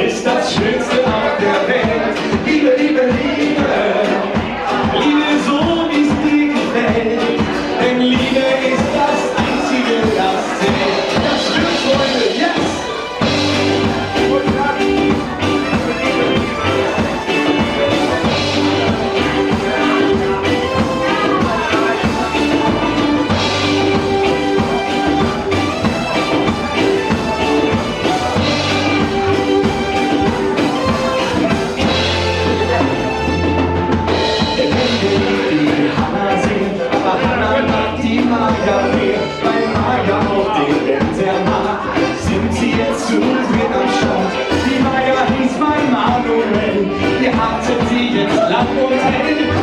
Ist das Schönste auf der Welt. Liebe, Liebe, Liebe. Liebe so, wie es dir gefällt. Denn Liebe ist das Einzige, das zählt. Das stimmt, Freunde, yes!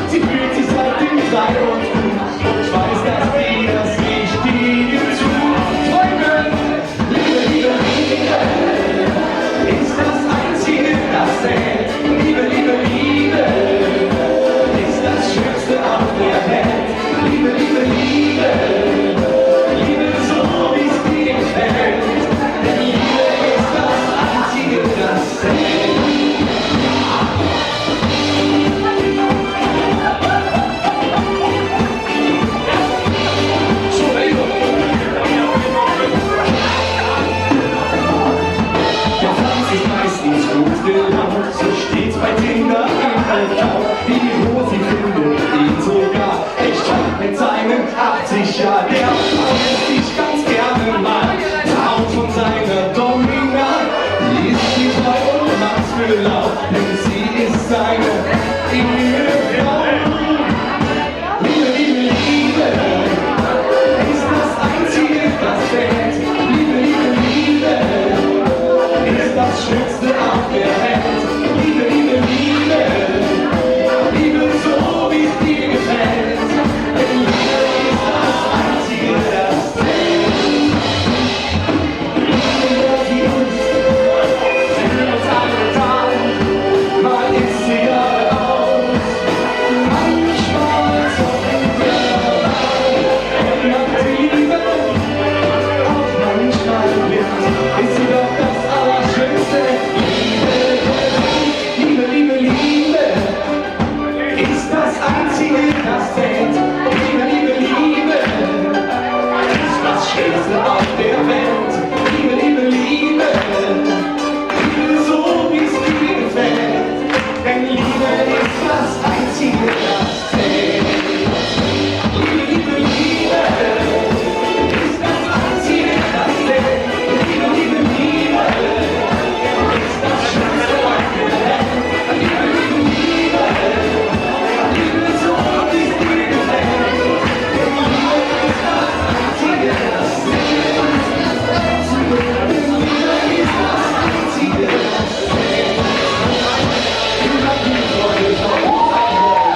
Sie fühlt sich seitdem frei und gut und weiß, dass sie das Richtige tut. Freunde, Liebe, Liebe, Liebe ist das Einzige, das zählt. Liebe, Liebe, Liebe ist das Schönste auf der Welt. Liebe, Liebe, Liebe, Liebe so, wie es dir gefällt. Denn Liebe ist das Einzige, das zählt. So steht's bei Tinder im Alltag, wie hoch sie findet ihn sogar. Ich stand mit seinen 80 Jahren, der verlässt sich ganz gerne mal. Traut von seiner Domina, die ist die treu und macht's für laut, denn sie ist seine Ehefrau. Liebe, Liebe, Liebe ist das Einzige, das zählt. Liebe, Liebe, Liebe ist das Schönste auf der Welt. Liebe, Liebe, Liebe, Liebe so, wie es dir gefällt. Denn Liebe ist das Einzige, das zählt. Liebe, die uns für uns alle da. Mal ist sie gerade aus, manchmal zocken wir und macht die Liebe auch manchmal blind. Ist sie doch das Allerschönste. Liebe, Liebe, Liebe ist das Einzige, das zählt. Liebe, Liebe, Liebe ist das Schönste auf der Welt. Liebe, Liebe, Liebe, Liebe so, wie es dir gefällt. Denn Liebe ist das Einzige, das zählt. Liebe, Liebe, Liebe ist das Einzige, das zählt. Liebe, Liebe, Liebe ist das Schönste auf der Welt. Liebe, Liebe, Liebe, Liebe so, wie es dir gefällt. Denn Liebe ist das Einzige, das zählt. Denn Liebe ist das Einzige, das zählt. Immer die Freude von uns einholen.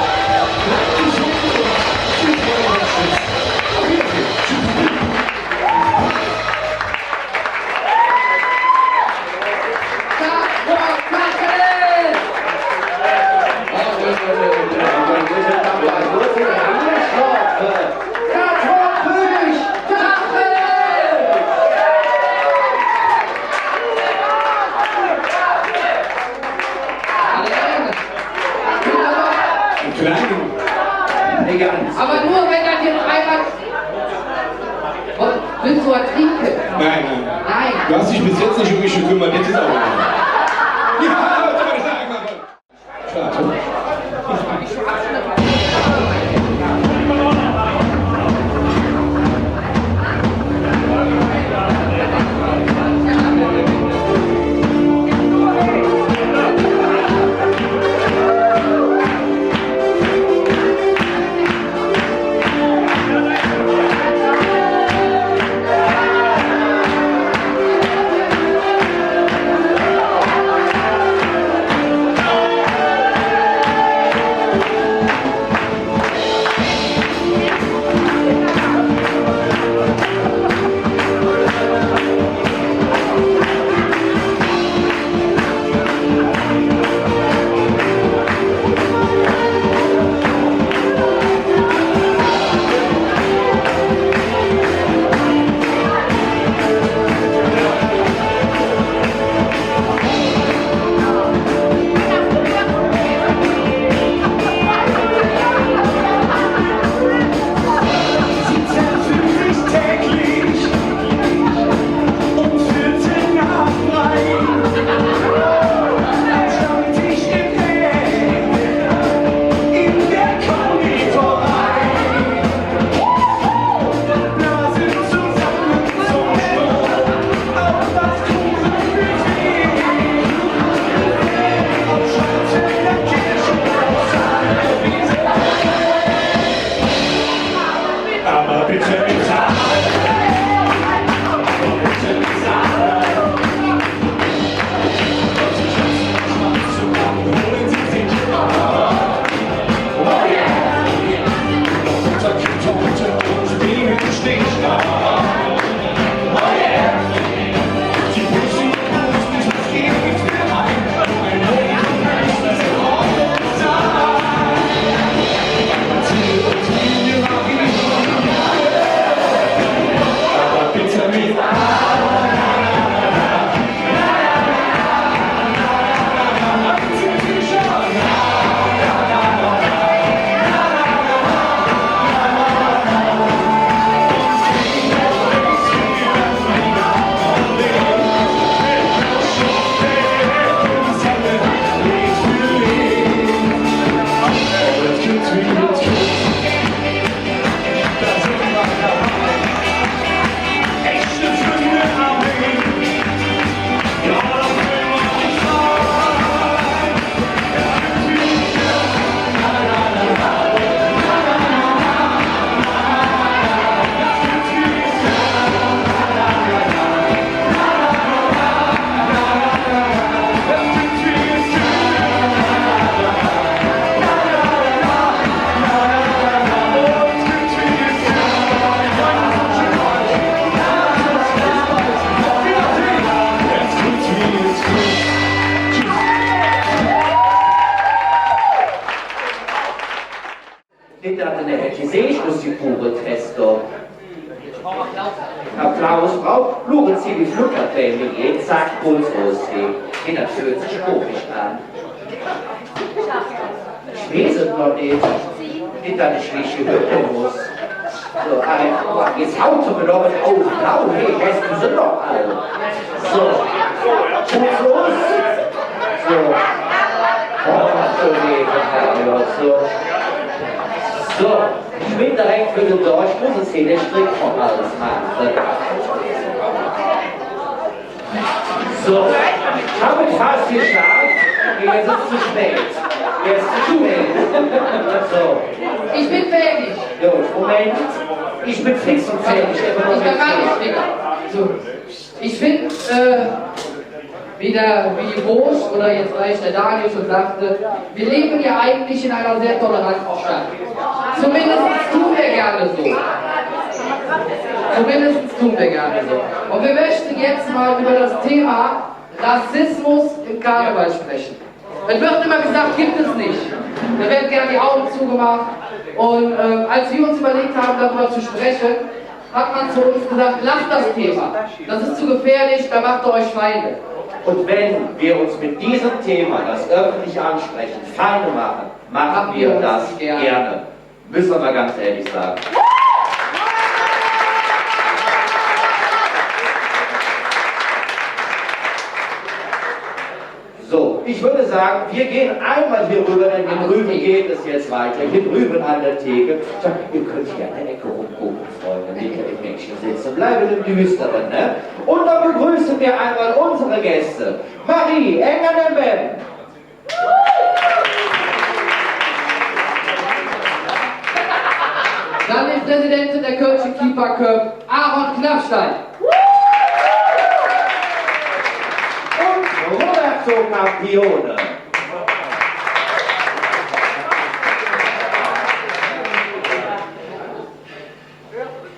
Bleibt gesund und tschüss, Freunde, tschüss. Auf Wiedersehen. Tschüss. Aber nur wenn er dir noch einmal. Willst du was trinken? Nein, nein. Nein. Du hast dich bis jetzt nicht um mich gekümmert, jetzt ist auch nicht. Ja, aber das ist einfach. Klar, toll. Applaus braucht, schauen Sie, wie fluckert der mir geht, sagt Puls aussehen. Das fühlt sich komisch an. Ich weiß es noch nicht, wie das nicht richtig hören muss. So, jetzt haut sie mir doch mit auf, blau, hey, jetzt sind doch alle. So, Puls los. So. So, ich bin direkt für den Dorf, ich muss es hier den Strick von alles machen. So, habe ich fast geschafft, jetzt ist es zu spät. Jetzt ist es zu spät. So. Ich bin fertig. Jo, Moment, ich bin fix und fertig. Ich bin gar nicht fix. So. Ich finde, wie Roos oder jetzt gleich der Daniel schon sagte, wir leben ja eigentlich in einer sehr toleranten Stadt. Zumindest tun wir gerne so. Zumindest tun wir gerne so. Und wir möchten jetzt mal über das Thema Rassismus im Karneval sprechen. Es wird immer gesagt, gibt es nicht. Da werden gerne die Augen zugemacht. Und als wir uns überlegt haben, darüber zu sprechen, hat man zu uns gesagt, lasst das Thema. Das ist zu gefährlich, da macht ihr euch Feinde. Und wenn wir uns mit diesem Thema, das öffentlich ansprechen, Feinde machen, machen wir das gerne. Müssen wir mal ganz ehrlich sagen. So, ich würde sagen, wir gehen einmal hier rüber, denn hier drüben geht es jetzt weiter. Hier drüben an der Theke. Ihr könnt hier an der Ecke rumgucken, Freunde, nicht im Männchen sitzen. Bleiben im Düsteren, ne? Und dann begrüßen wir einmal unsere Gäste. Marie, eng an den Ben. Dann die Präsidentin der Kölschen Keeper Cup, Aaron Knappstein. Roberto Campione.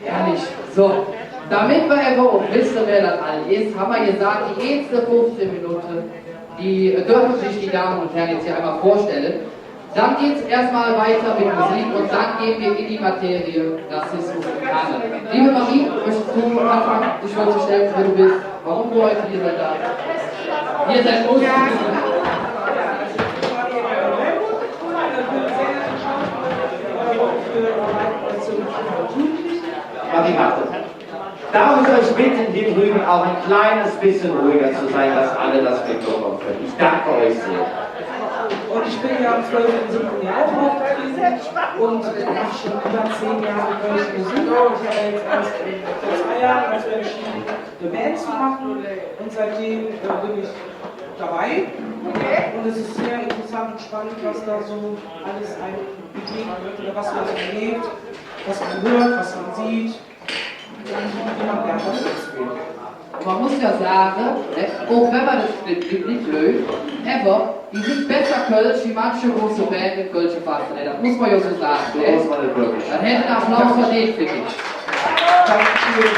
Ehrlich. So, damit wir einfach auch wissen, wer das alles ist, haben wir gesagt, die erste 15 Minuten, die dürfen sich die Damen und Herren jetzt hier einmal vorstellen. Dann geht es erstmal weiter mit Musik und dann gehen wir in die Materie Rassismus im Karneval. Liebe Marie, möchtest du anfangen, dich vorzustellen, wer du bist, warum du heute hier seid da? Ihr seid uns. Marie macht es. Darf ich euch bitten, hier drüben auch ein kleines bisschen ruhiger zu sein, dass alle das mitbekommen können. Ich danke euch sehr. Und ich bin ja am 12. und 7. Jahr auch aufgetreten und mache schon über 10 Jahre Kölsche Musik. Und ich habe jetzt erst vor 2 Jahren als wir entschieden, eine Band zu machen und seitdem bin ich dabei. Und es ist sehr interessant und spannend, was da so alles einem begegnet oder was man so erlebt, was man hört, was man sieht. Und man lernt das spielen. Man muss ja sagen, auch wenn man das nicht löst, aber die sind besser Kölsch wie manche große Band in Kölsche Fasten. Das muss man ja so sagen. Dann hätte ein Applaus verdient, finde ich. Dankeschön.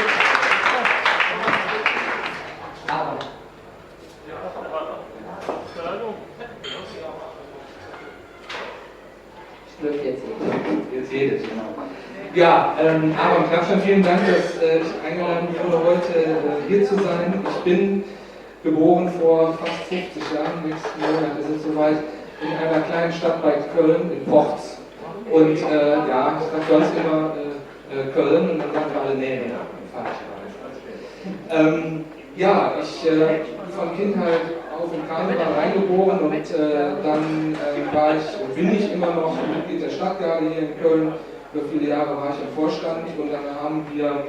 Jetzt jedes, genau. Ja, Aaron Knappstein, vielen Dank, dass ich eingeladen wurde, heute hier zu sein. Ich bin geboren vor fast 50 Jahren, nächsten Monat ist es soweit, in einer kleinen Stadt bei Köln, in Porz. Und ja, ich sage sonst immer Köln und dann sagen wir alle Nähe, ja, ich bin von Kindheit auf im Karneval reingeboren und dann bin ich immer noch Mitglied der Stadtgarde hier in Köln. Für viele Jahre war ich im Vorstand und dann haben wir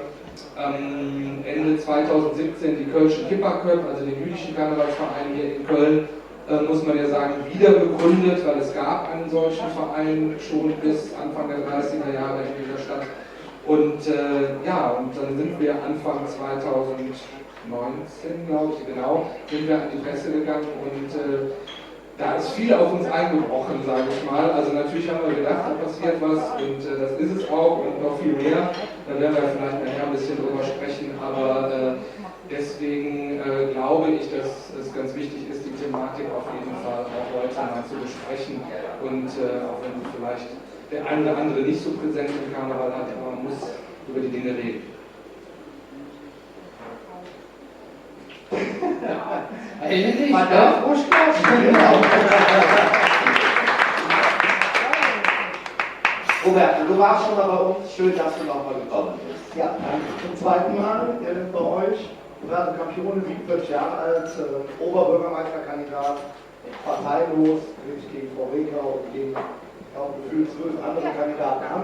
Ende 2017 die Kölschen Keeper Cup, also den jüdischen Karnevalsverein hier in Köln, muss man ja sagen, wieder begründet, weil es gab einen solchen Verein schon bis Anfang der 30er Jahre in dieser Stadt. Und ja, und dann sind wir Anfang 2019, glaube ich, genau, sind wir an die Presse gegangen und da ist viel auf uns eingebrochen, sage ich mal. Also natürlich haben wir gedacht, da passiert was und das ist es auch und noch viel mehr. Da werden wir vielleicht nachher ein bisschen drüber sprechen, aber deswegen glaube ich, dass es ganz wichtig ist, die Thematik auf jeden Fall auch heute mal zu besprechen und auch wenn vielleicht der eine oder andere nicht so präsent im Karneval hat, aber man muss über die Dinge reden. Eigentlich, Man darf ruhig klatschen, genau. Roberto, du warst schon mal bei uns. Schön, dass du nochmal gekommen bist. Ja, zum zweiten Mal bei euch. Roberto Campione, 47 Jahre alt, Oberbürgermeisterkandidat, parteilos, tritt gegen Frau Reker und gegen gefühlt 12 andere Kandidaten an.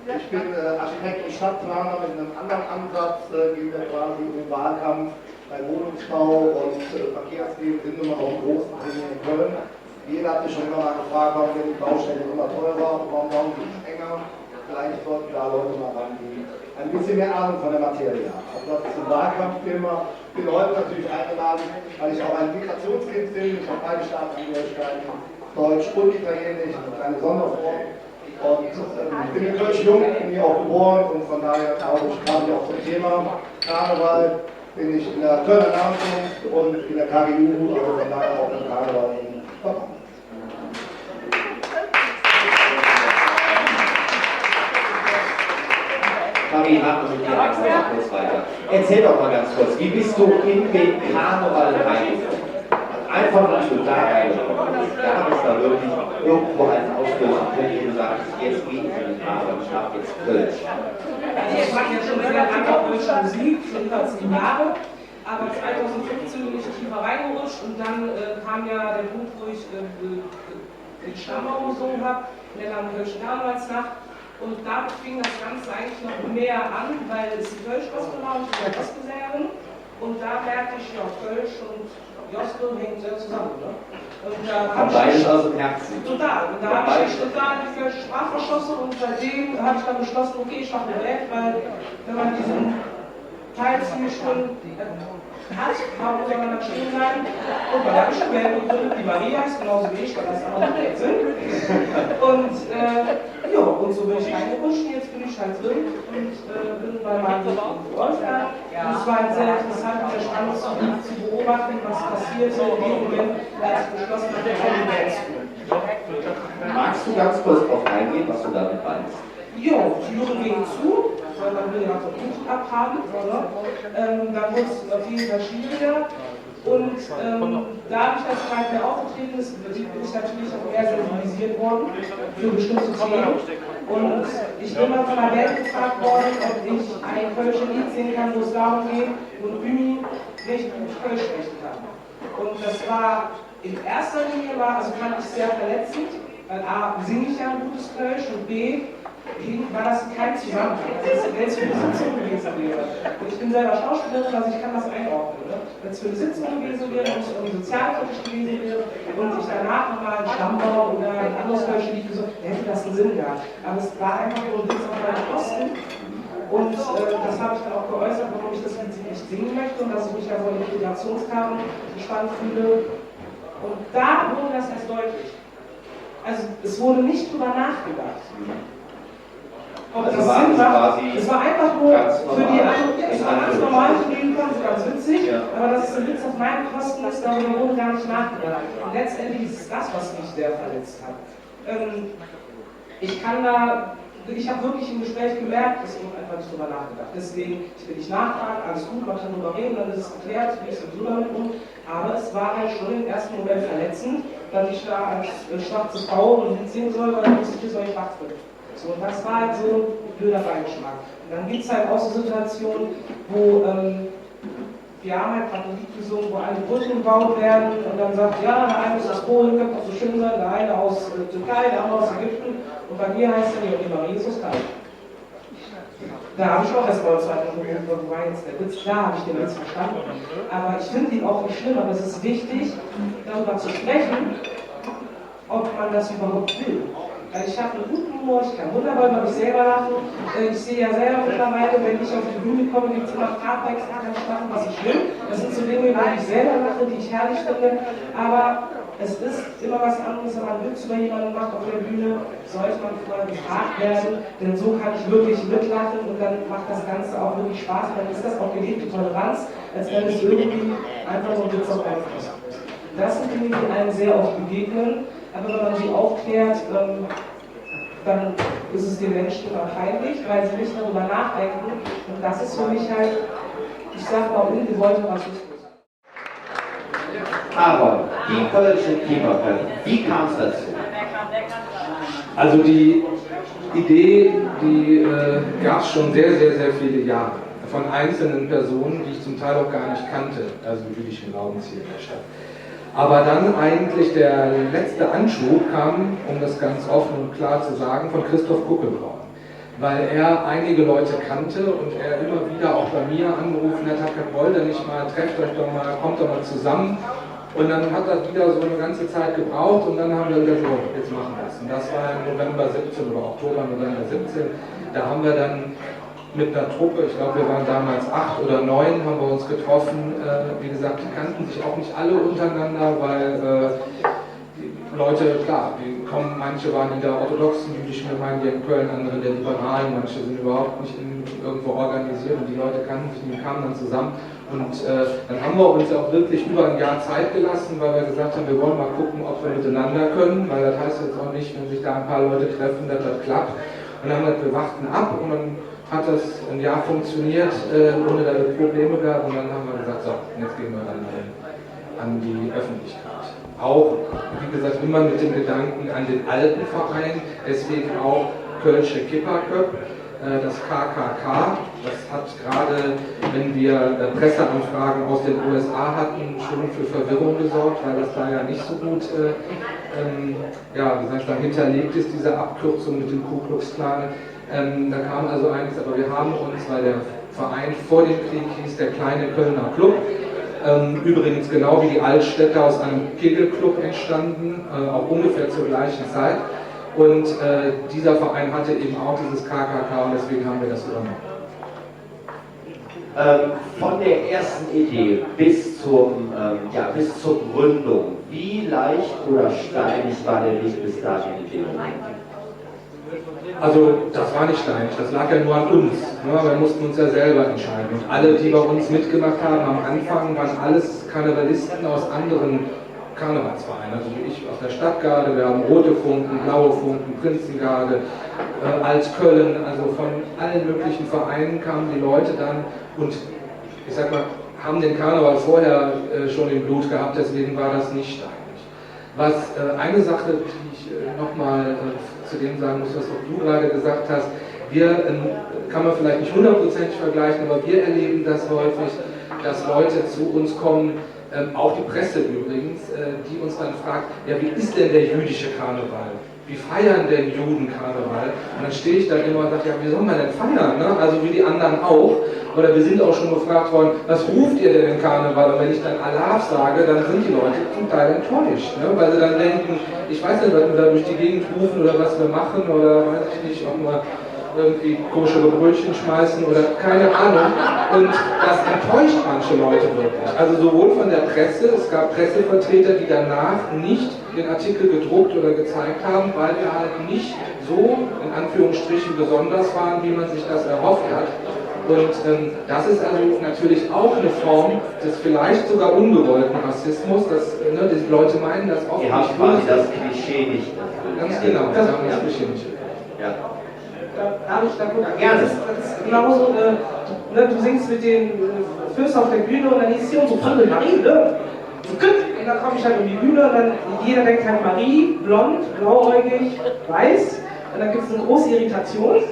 Ich bin Architekt und Stadtplaner mit einem anderen Ansatz, gehen wir quasi im Wahlkampf bei Wohnungsbau und Verkehrswegen sind immer noch großen Themen in Köln. Jeder hat mich schon immer mal gefragt, warum werden die Baustellen immer teurer, warum bauen die nicht enger. Vielleicht sollten da Leute mal ran, die ein bisschen mehr Ahnung von der Materie haben. Also das ist ein Wahlkampfthema. Ich bin heute natürlich eingeladen, weil ich auch ein Migrationskind bin. Ich habe beide Staatsangehörigkeiten, Deutsch und Italienisch, eine kleine Sonderform. Und ich bin in Köln jung, bin hier auch geboren und von daher glaube ich, kam ich auch zum Thema Karneval. Bin ich in der Kölner Namenskunft und in der KGU, also von daher auch im Karneval verbannt. Marie, machen wir mit dir einfach kurz weiter. Erzähl doch mal ganz kurz, wie bist du in den Karneval reingekommen? Einfach mal so da reingekommen. Gab es da wirklich irgendwo einen Auslöser, wo du sagst, jetzt gehe ich in den Karneval, ich mache jetzt Kölsch? Also ich mache ja schon sehr lange deutsche Musik, schon über 10 Jahre. Aber 2015 bin ich tiefer reingerutscht und dann kam ja der Punkt, wo ich den Stammbaum gesungen habe, in der Landkirchen Karnevalsnacht. Und damit fing das Ganze eigentlich noch mehr an, weil es die Kölsch-Gospel war und ich bin Gospelsängerin. Und da merkte ich, ja, Kölsch und Gospel hängen sehr zusammen. Ne? Und da Kommt beides aus dem Herzen. Total. Und da habe ich total die Kölsche Sprache verschossen und seitdem habe ich dann beschlossen, okay, ich mache eine Band, weil wenn man diesen Teil ziemlich schon hat, warum soll man dann stehen bleiben? Und dann habe ich eine Band gegründet, die Maria ist, genauso wie ich, weil das auch nicht sind. Und ja, und so bin ich reingerutscht, jetzt bin ich halt drin und bin bei meinem Wolfgang. Und es war sehr interessant, sehr spannend zu beobachten, was passierte in dem Moment, als ich beschlossen habe, eine Band zu gründen. Magst du ganz kurz darauf eingehen, was du damit meinst? Jo, Türen gingen zu, weil man will ja auch Kuchen abhaben, oder? Dann wurde es auf jeden Fall schwieriger. Und dadurch, dass ich halt mehr aufgetreten ist, bin ich natürlich auch mehr sensibilisiert worden für bestimmte Themen. Und ich bin mal von der Band gefragt worden, ob ich ein Kölsches Lied singen kann, wo es darum geht, wo Ümi nicht gut Kölsch sprechen kann. Und das war in erster Linie, fand ich sehr verletzend, weil A, singe ich ja ein gutes Kölsch und B, war das kein Zusammenhang. Wenn es für eine Sitzung gewesen wäre. Und ich bin selber Schauspielerin, also ich kann das einordnen. Ne? Wenn es für eine Sitzung gewesen wäre und es um Sozialpolitik gewesen wäre und ich danach nochmal einen Stammbaum oder ein anderes Kölsches Lied gesagt, hätte das einen Sinn gehabt. Aber es war einfach nur ein Witz auf meine Kosten. Und das habe ich dann auch geäußert, warum ich das Lied nicht singen möchte und dass ich mich ja vor den Integrationskarten gespannt fühle. Und da wurde das erst deutlich. Also es wurde nicht drüber nachgedacht. Ob das Sinn macht, es war einfach nur für die anderen, es war ganz normal für die Leute, ganz witzig, aber dass es ein Witz auf meinen Kosten ist, darüber wurde gar nicht nachgedacht. Und letztendlich ist es das, was mich sehr verletzt hat. Ich habe wirklich im Gespräch gemerkt, es wurde einfach nicht drüber nachgedacht. Deswegen, ich will nicht nachfragen, alles gut, man kann darüber reden, dann ist es geklärt, wie ich sowieso damit um. Aber es war halt schon im ersten Moment verletzend, dass ich da als schwarze Frau ein Lied singen soll, weil ich nicht so wach bin. So, und das war halt so ein blöder Beigeschmack. Und dann gibt es halt auch so Situationen, wo wir haben halt gerade ein Lied gesungen, wo alle Brücken gebaut werden und dann sagt, ja, der eine ist aus Polen, könnte auch so schön sein, der eine aus Türkei, der andere aus Ägypten und bei mir heißt er, die Marie ist aus Köln. Da habe ich auch erst mal zwei Minuten, wo war jetzt der Witz? Klar habe ich den Witz verstanden, aber ich finde ihn auch nicht schlimm, aber es ist wichtig, darüber zu sprechen, ob man das überhaupt will. Weil ich habe einen guten Humor, ich kann wunderbar über mich selber lachen. Ich sehe ja selber mittlerweile, wenn ich auf die Bühne komme, gibt es immer Farbwechsel, kann ich machen, was ich will. Das sind so Dinge, über die ich selber lache, die ich herrlich finde. Aber es ist immer was anderes, wenn man Witz über jemanden macht auf der Bühne, sollte man vorher gefragt werden, denn so kann ich wirklich mitlachen und dann macht das Ganze auch wirklich Spaß. Und dann ist das auch gelebte Toleranz, als wenn es irgendwie einfach so ein Witz auf einen Kosten ist. Das sind Dinge, die einem sehr oft begegnen. Aber wenn man sie aufklärt, dann ist es den Menschen immer peinlich, weil sie nicht darüber nachdenken. Und das ist für mich halt, ich sage mal, ungewollte Rassismus. Aber die kölschen Kieferköpfe, wie kam es dazu? Also die Idee, die gab es schon sehr, sehr, sehr viele Jahre. Von einzelnen Personen, die ich zum Teil auch gar nicht kannte, also jüdischen Glaubens hier in der Stadt. Aber dann eigentlich der letzte Anschub kam, um das ganz offen und klar zu sagen, von Christoph Kuckelbraun. Weil er einige Leute kannte und er immer wieder auch bei mir angerufen hat, wollt ihr nicht mal, trefft euch doch mal, kommt doch mal zusammen. Und dann hat er wieder so eine ganze Zeit gebraucht und dann haben wir gesagt, so, jetzt machen wir es. Und das war im November 17 oder Oktober, November 17. Da haben wir dann mit einer Truppe, ich glaube wir waren damals 8 oder 9, haben wir uns getroffen. Wie gesagt, die kannten sich auch nicht alle untereinander, weil die Leute, klar, die kommen, manche waren in der orthodoxen jüdischen Gemeinde hier in Köln, andere in der liberalen, manche sind überhaupt nicht irgendwo organisiert und die Leute kannten sich, die kamen dann zusammen. Und dann haben wir uns auch wirklich über ein Jahr Zeit gelassen, weil wir gesagt haben, wir wollen mal gucken, ob wir miteinander können, weil das heißt jetzt auch nicht, wenn sich da ein paar Leute treffen, dass das klappt. Und dann haben wir gesagt, wir warten ab und dann hat das ein Jahr funktioniert, ohne dass es Probleme gab und dann haben wir gesagt, so, jetzt gehen wir dann an die Öffentlichkeit. Auch, wie gesagt, immer mit dem Gedanken an den alten Verein, deswegen auch Kölsche Kipperköp, das KKK, das hat gerade, wenn wir Presseanfragen aus den USA hatten, schon für Verwirrung gesorgt, weil das da ja nicht so gut ja, wie gesagt, hinterlegt ist, diese Abkürzung mit dem Ku Klux Klan. Da kam also einiges, aber wir haben uns, weil der Verein vor dem Krieg hieß, der kleine Kölner Club, übrigens genau wie die Altstädter aus einem Kegelclub entstanden, auch ungefähr zur gleichen Zeit. Und dieser Verein hatte eben auch dieses KKK und deswegen haben wir das übernommen. Von der ersten Idee bis zur Gründung, wie leicht oder steinig war der Weg bis dahin in dem Moment? Also das war nicht steinig, das lag ja nur an uns. Wir mussten uns ja selber entscheiden. Und alle, die bei uns mitgemacht haben am Anfang, waren alles Karnevalisten aus anderen Karnevalsvereinen. Also wie ich aus der Stadtgarde, wir haben Rote Funken, Blaue Funken, Prinzengarde, Alt-Köln, also von allen möglichen Vereinen kamen die Leute dann und ich sag mal, haben den Karneval vorher schon im Blut gehabt, deswegen war das nicht steinig. Was eine Sache, die ich nochmal zu dem sagen muss, was auch du gerade gesagt hast, wir, kann man vielleicht nicht 100%ig vergleichen, aber wir erleben das häufig, dass Leute zu uns kommen, auch die Presse übrigens, die uns dann fragt, ja, wie ist denn der jüdische Karneval? Wie feiern denn Juden Karneval? Und dann stehe ich dann immer und sage, ja, wie soll man denn feiern? Ne? Also wie die anderen auch. Oder wir sind auch schon gefragt worden, was ruft ihr denn im Karneval? Und wenn ich dann Allah sage, dann sind die Leute zum Teil enttäuscht. Ne? Weil sie dann denken, ich weiß nicht, was wir da durch die Gegend rufen oder was wir machen oder weiß ich nicht, ob wir irgendwie koschere Brötchen schmeißen oder keine Ahnung. Und das enttäuscht manche Leute wirklich. Also sowohl von der Presse, es gab Pressevertreter, die danach nicht den Artikel gedruckt oder gezeigt haben, weil wir halt nicht so, in Anführungsstrichen, besonders waren, wie man sich das erhofft hat. Und das ist also natürlich auch eine Form des vielleicht sogar ungewollten Rassismus, dass die Leute meinen, dass oft ihr habt quasi das Klischee nicht erfüllt. Ganz genau, das haben wir das Klischee nicht erfüllt. Ja. Gerne. Das ist genauso, du singst mit den Füßen auf der Bühne und dann ist hier unsere Freundin Marie, ne? Und dann komme ich halt um die Bühne und dann jeder denkt halt Marie, blond, blauäugig, weiß. Und dann gibt es eine große Irritation.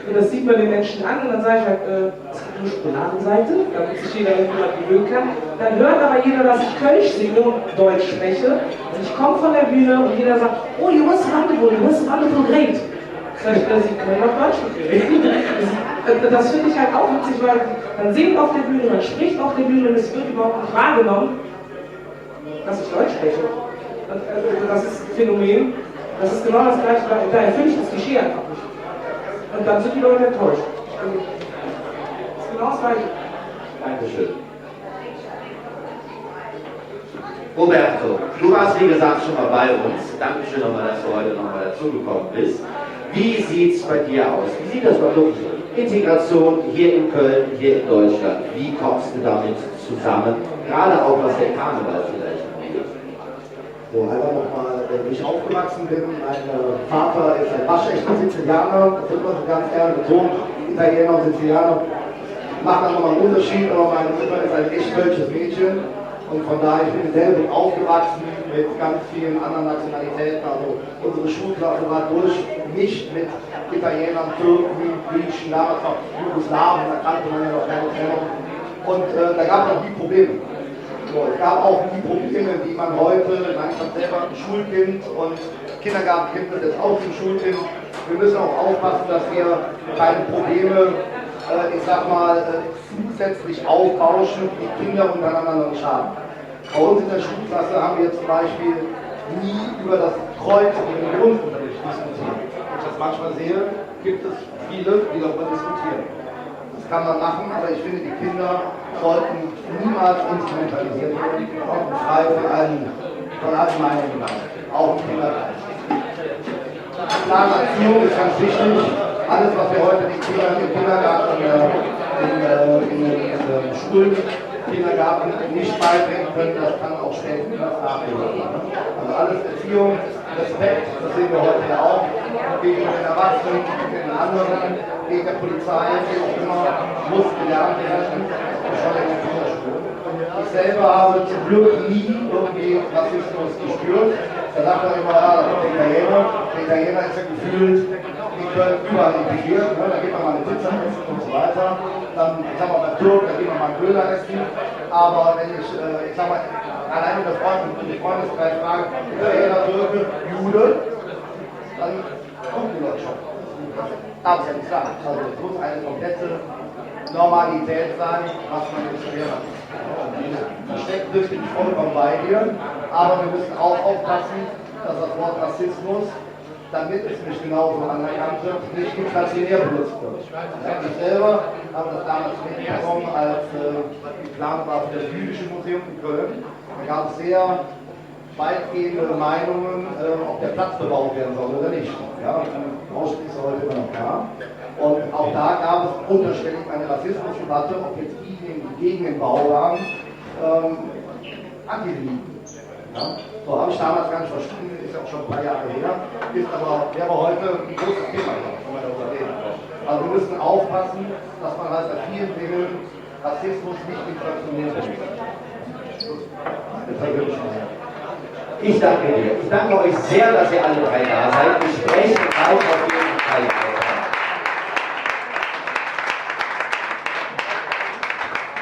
Und das sieht man den Menschen an und dann sage ich halt, es gibt eine Schokoladenseite, damit sich jeder irgendwann gewöhnen kann. Dann hört aber jeder, dass ich Kölsch singe und Deutsch spreche. Und ich komme von der Bühne und jeder sagt, oh, you was wonderful, great. Sag ich, Sie können auf Deutsch reden. Das finde ich halt auch witzig, weil man singt auf der Bühne, man spricht auf der Bühne und es wird überhaupt nicht wahrgenommen, dass ich Deutsch spreche. Das ist ein Phänomen, das ist genau das Gleiche, da erfülle ich das Klischee einfach nicht. Und dann sind die Leute enttäuscht. Das ist genau das Gleiche. Dankeschön. Roberto, du warst wie gesagt schon mal bei uns. Dankeschön nochmal, dass du heute nochmal dazugekommen bist. Wie sieht es bei dir aus? Wie sieht das bei dir aus? Integration hier in Köln, hier in Deutschland. Wie kommst du damit zusammen? Gerade auch was der Karneval vielleicht angeht. So, einfach nochmal, wie ich aufgewachsen bin. Mein Vater ist ein waschechter Sizilianer, das wird man so ganz gerne betont. Italiener und Sizilianer machen dann nochmal einen Unterschied, aber meine Mutter ist ein echt kölsches Mädchen. Und von daher, ich bin in Delbrück aufgewachsen mit ganz vielen anderen Nationalitäten. Also unsere Schulklasse war durchmischt mit Italienern, Türken, Griechen, damals noch Jugoslawen, da kannte man ja noch keine Trennung. Und da gab es auch die Probleme. So, es gab auch die Probleme, die man heute, ich meine, ich habe selber ein Schulkind und Kindergartenkind wird jetzt auch ein Schulkind. Wir müssen auch aufpassen, dass wir keine Probleme, ich sag mal, zusätzlich aufbauschen, die Kinder untereinander nicht haben. Bei uns in der Schulklasse haben wir zum Beispiel nie über das Kreuz im Religionsunterricht diskutiert. Wenn ich das manchmal sehe, gibt es viele, die darüber diskutieren. Das kann man machen, aber ich finde, die Kinder sollten niemals instrumentalisiert werden und frei von allen Meinungen bleiben, auch im Kindergarten. Klare Erziehung ist ganz wichtig. Alles, was wir heute den Kindern im Kindergarten, in den Schulen, Kindergarten nicht beibringen können, das kann auch später nachhören. Also alles Erziehung, Respekt, das sehen wir heute ja auch, gegenüber den Erwachsenen, gegenüber den anderen, gegen die Polizei, wie auch immer, muss gelernt werden, schon in der Kinderschule. Ich selber habe zum Glück nie irgendwie Rassismus gespürt. Da sagt man immer, ja, das ist der Italiener. Der Italiener ist ja gefühlt, die können überall integriert. Ne? Da geht man mal eine Pizza essen und so weiter. Dann, ich sag mal, beim Türken, da geht man mal einen Döner essen. Aber wenn ich sag mal, allein in der Freundeskreis frage, Italiener, Türke, Jude, dann kommt die Leute schon. Aber es ist ja nicht klar. Also es muss eine komplette Normalität sein, was man jetzt schwerer macht. Versteckt bin ich vollkommen bei dir, aber wir müssen auch aufpassen, dass das Wort Rassismus, damit es nicht genauso anerkannt wird, nicht inflationär benutzt wird. Ich selber habe das damals mitbekommen, als geplant war für das Jüdische Museum in Köln. Da gab es sehr weitgehende Meinungen, ob der Platz bebaut werden soll oder nicht. Ja, Auschwitz ist heute immer noch da. Und auch da gab es unterschwellig eine Rassismusdebatte, ob jetzt diejenigen, die gegen den Bau waren, Antisemiten. Ja? So habe ich damals gar nicht verstanden, ist ja auch schon ein paar Jahre her, wäre heute ein großes Thema, wenn wir darüber reden. Also wir müssen aufpassen, dass man halt bei vielen Dingen Rassismus nicht inflationiert. Ich danke dir. Ich danke euch sehr, dass ihr alle drei da seid. Ich spreche gleich auf jeden Fall weiter.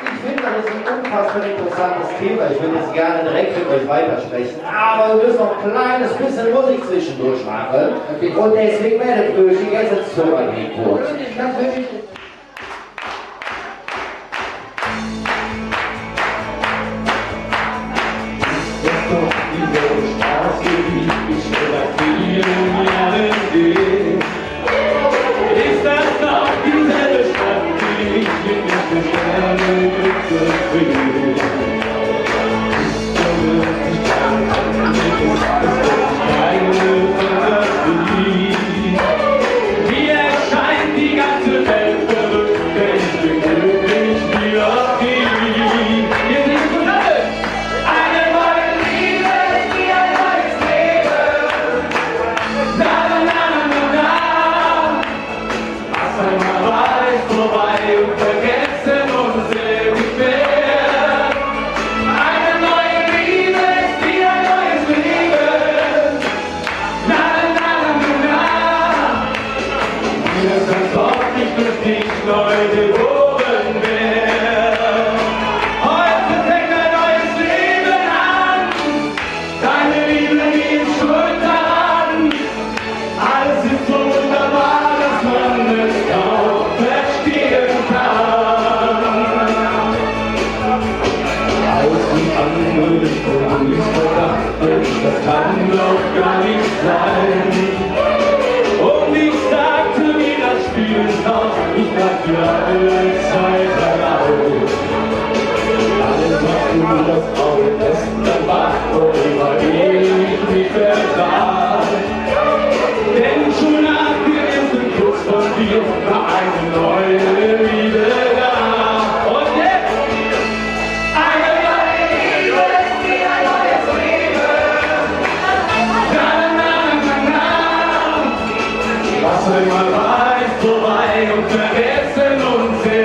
Ich finde, das ist ein unfassbar interessantes Thema. Ich würde jetzt gerne direkt mit euch weitersprechen. Aber wir müssen noch ein kleines bisschen Musik zwischendurch machen. Und deswegen werdet ihr jetzt zum Mikro. Natürlich. Lass einmal weit vorbei und vergessen uns.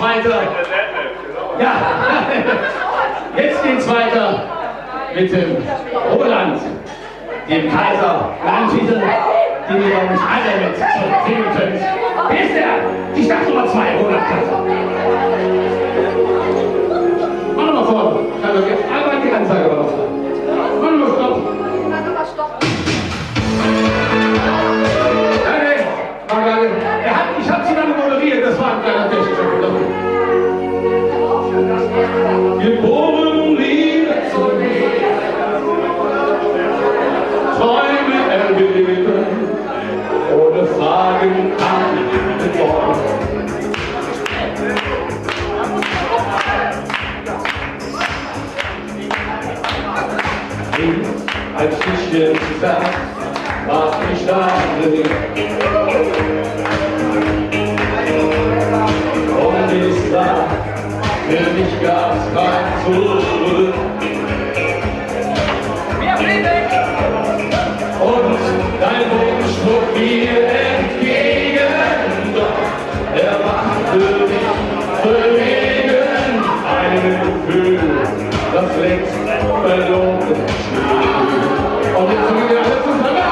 weiter. Ja, jetzt geht's weiter mit dem Roland, dem Kaiser Landtitel, den ihr doch nicht alle mit singen könnt. Wer ist der? Die Startnummer 2, Roland Kaiser. Mach nochmal vor. Einmal die Anzeige aber noch. Mach nochmal Stopp. Ich hab sie dann moderiert, das war ein kleiner technischer Fehler. Geboren, Liebe zu mir, Träume erleben, ohne Fragen antworten. Als ich jetzt sah, war ich da drin. Und ist da, für mich gab's kein Zurück. Und dein Wunsch flog mir entgegen, doch er machte mich verlegen. Ein Gefühl, das längst verloren steht. Und jetzt sind wir alle zusammen.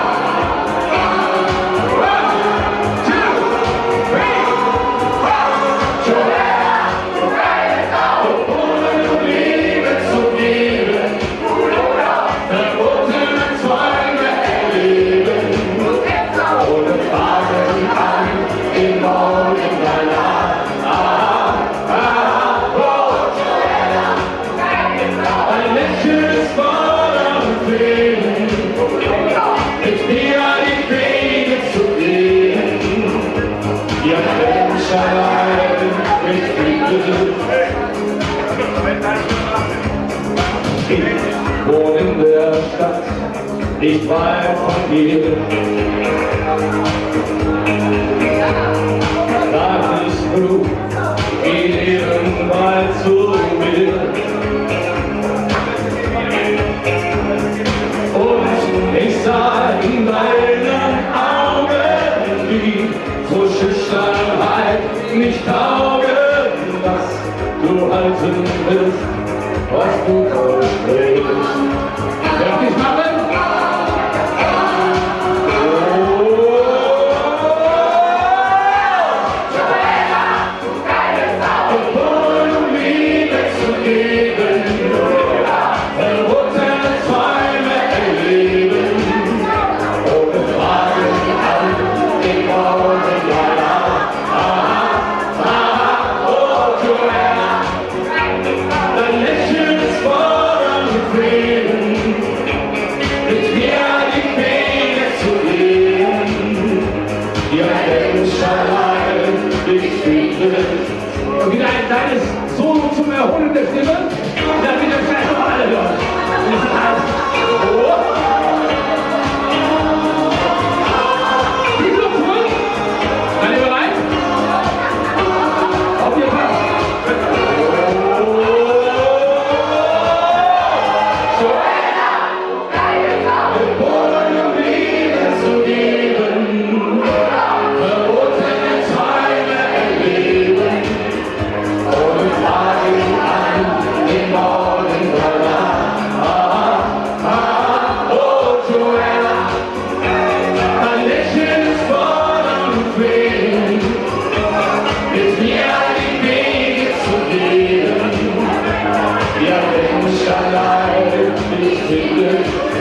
Ich wohne in der Stadt, nicht weit von dir. Sagtest du, geh irgendwann zu mir. Und ich sah in deinen Augen die frische Schönheit nicht taugen, dass du halten willst, was du versprichst. Darf ich machen? Und wieder ein kleines Solo zum Erholen der Stimme, damit wir vielleicht noch alle hören. Die Luft zurück. Seid ihr bereit? Auf ihr Pass.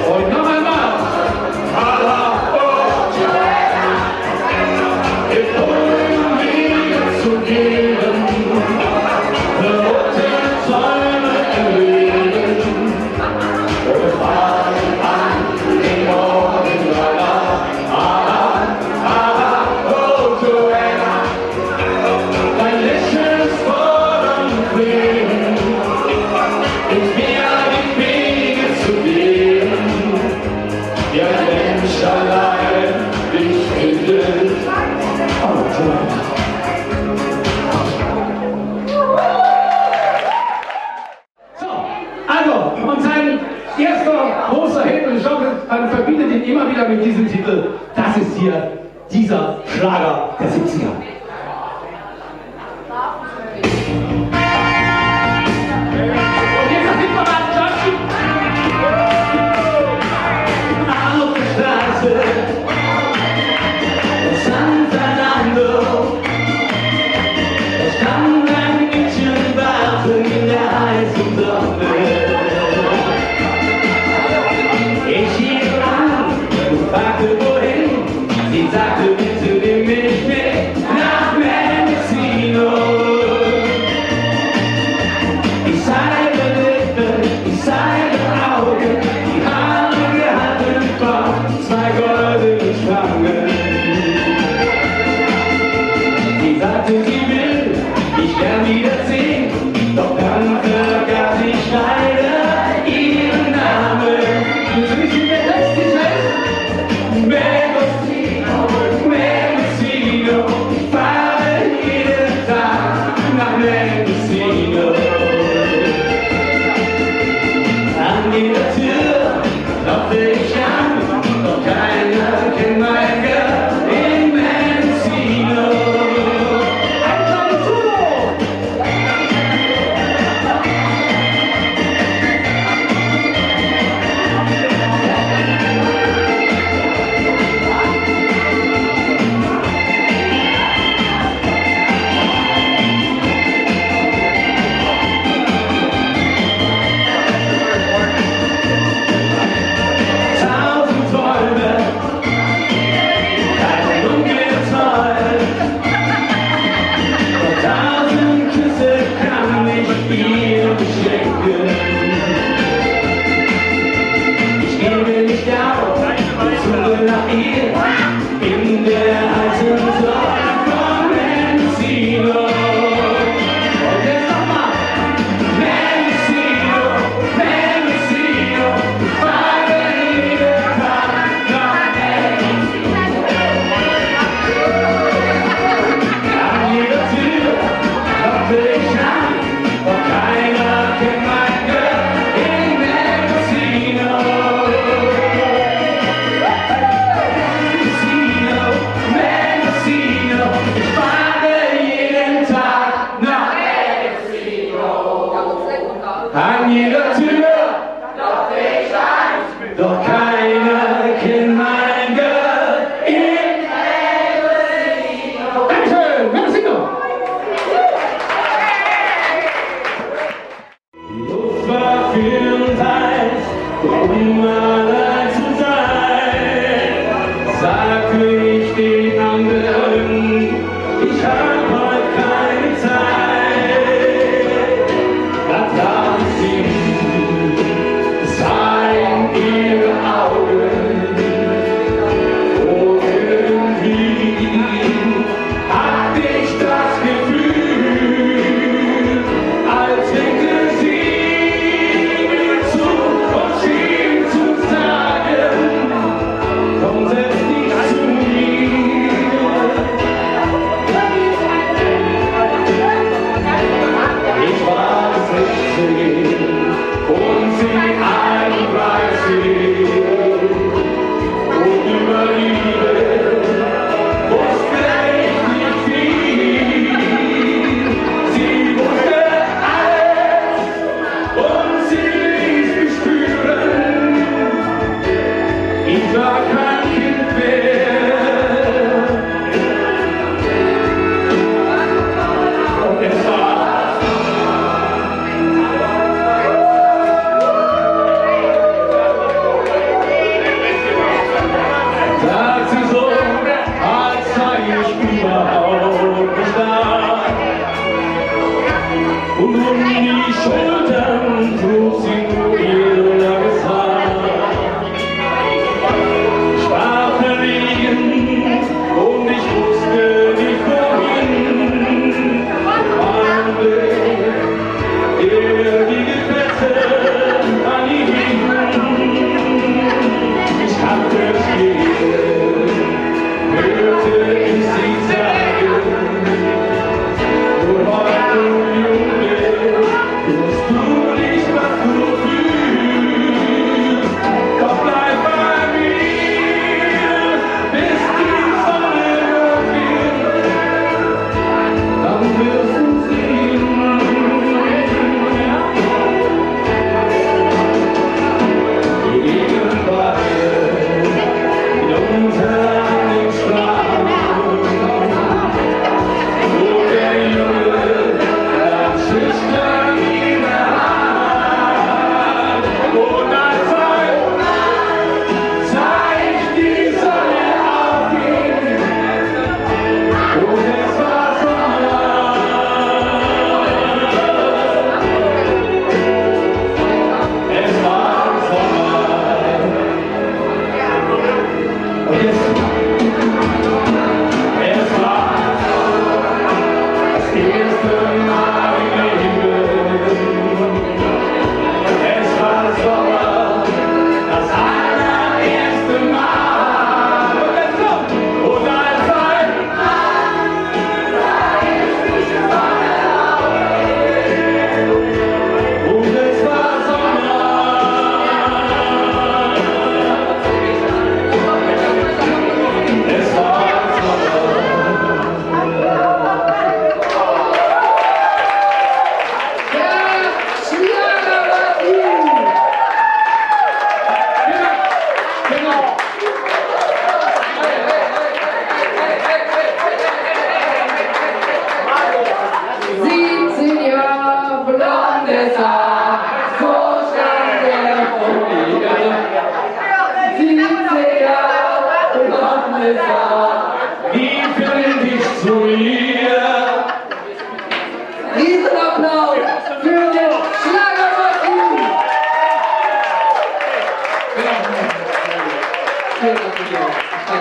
Und noch einmal. Liebe zu geben, verrotte Träume erleben, ohne Fragen an den Morgen oh Joanna, dein Lächeln ist voll und Frieden, ist mir die Wege zu gehen, wie ein Mensch allein dich findet. Oh Joanna. Und sein erster großer Hit, und ich glaube, man verbindet ihn immer wieder mit diesem Titel, das ist hier dieser Schlager der 70er. sagte, bitte nimm mich mit nach Mendocino. Ich sah ihre Lippen, ich sah ihre Augen, die Haare gehalten von zwei goldenen Schlangen. Sie sagte, sie will mich gern wiedersehen, doch dann vergaß ich leider ihren Namen. Jetzt wissen wir, dass sie heißt Mendocino, Mendocino. Ich fahre jeden Tag nach Mendocino. An jeder Tür klopfte ich an, doch keiner kennt mein Girl in Mendocino. Ein kleines Hugo! Tausend Träume, ein dunkler Zoll. Doch tausend Küsse kann ich ihr schenken. Ich gebe nicht auf, ich suche nach ihr in der alten Sonne von Mendocino. Und jetzt nochmal. Mendocino, Mendocino, ich fahre jeden Tag nach Mendocino. An jeder Tür klopfe ich an, doch keiner kennt mein Girl in Mendocino. Mendocino, Mendocino, ich fahre jeden Tag nach Mendocino. An jeder Tür klopfe ich an, doch keiner kennt mein Girl in Mendocino. Dankeschön, Mendocino. Die Luft war viel und heiß, um allein zu sein. Sagte ich den anderen, ich hab heute keine Zeit. Da trafen sie, es sah in ihre Augen. Und irgendwie hatte ich das Gefühl, als winkte sie mir zu und schien zu sagen, komm, setz dich zu mir. Ich war 16 und sie 31 und über Liebe wusste ich nicht viel. Sie wusste alles und sie ließ mich spüren, ich war kein Kind mehr. Und es war sagt sie so, als sei ich überhaupt nicht da. Und um die Schultern trug sie nur ihr langes Haar. Ich war verlegen und ich wusste nicht wohin. Mein Blick, der wie gefesselt an ihr hing. Ich hatte stehen, hörte ich sie sagen, nur heute, Junge, tust du nicht, was du fühlst, doch bleib bei mir, bis die Sonne untergeht, dann wirst du sehen. Wir gehen beide unter den Straßen, wo der Junge ganz schüchtern in der Hand. Und als sah ich die Sonne aufgehen, Ja.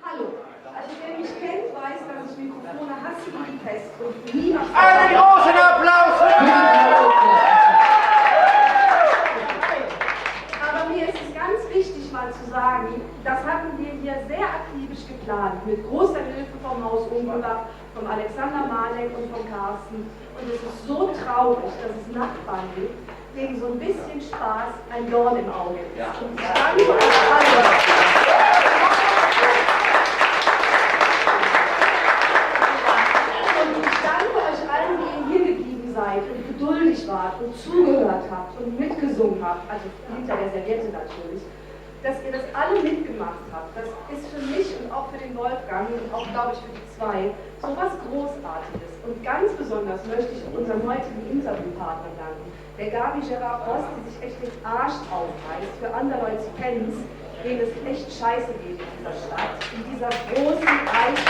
Hallo. Also wer mich kennt, weiß, dass ich Mikrofone hasse wie die Pest und nie was. Einen großen Applaus für Aber mir ist es ganz wichtig, mal zu sagen, das hatten wir hier sehr akribisch geplant, mit großer Hilfe vom Haus Ungelbach, von Alexander Malek und von Carsten. Und es ist so traurig, dass es Nachbarn gibt, denen so ein bisschen Spaß ein Dorn im Auge ist. Ja. Und ich danke euch alle. Und ich danke euch allen, die ihr hier geblieben seid und geduldig wart und zugehört habt und mitgesungen habt, also hinter der Serviette natürlich, dass ihr das alle mitgemacht habt. Das ist für mich und auch für den Wolfgang und auch, glaube ich, für die zwei so was Großartiges. Und ganz besonders möchte ich unserem heutigen Interviewpartner danken, der Gabi Gerard Rost, die sich echt den Arsch aufreißt für andere Leute kennen, denen es echt scheiße geht in dieser Stadt, in dieser großen, reichen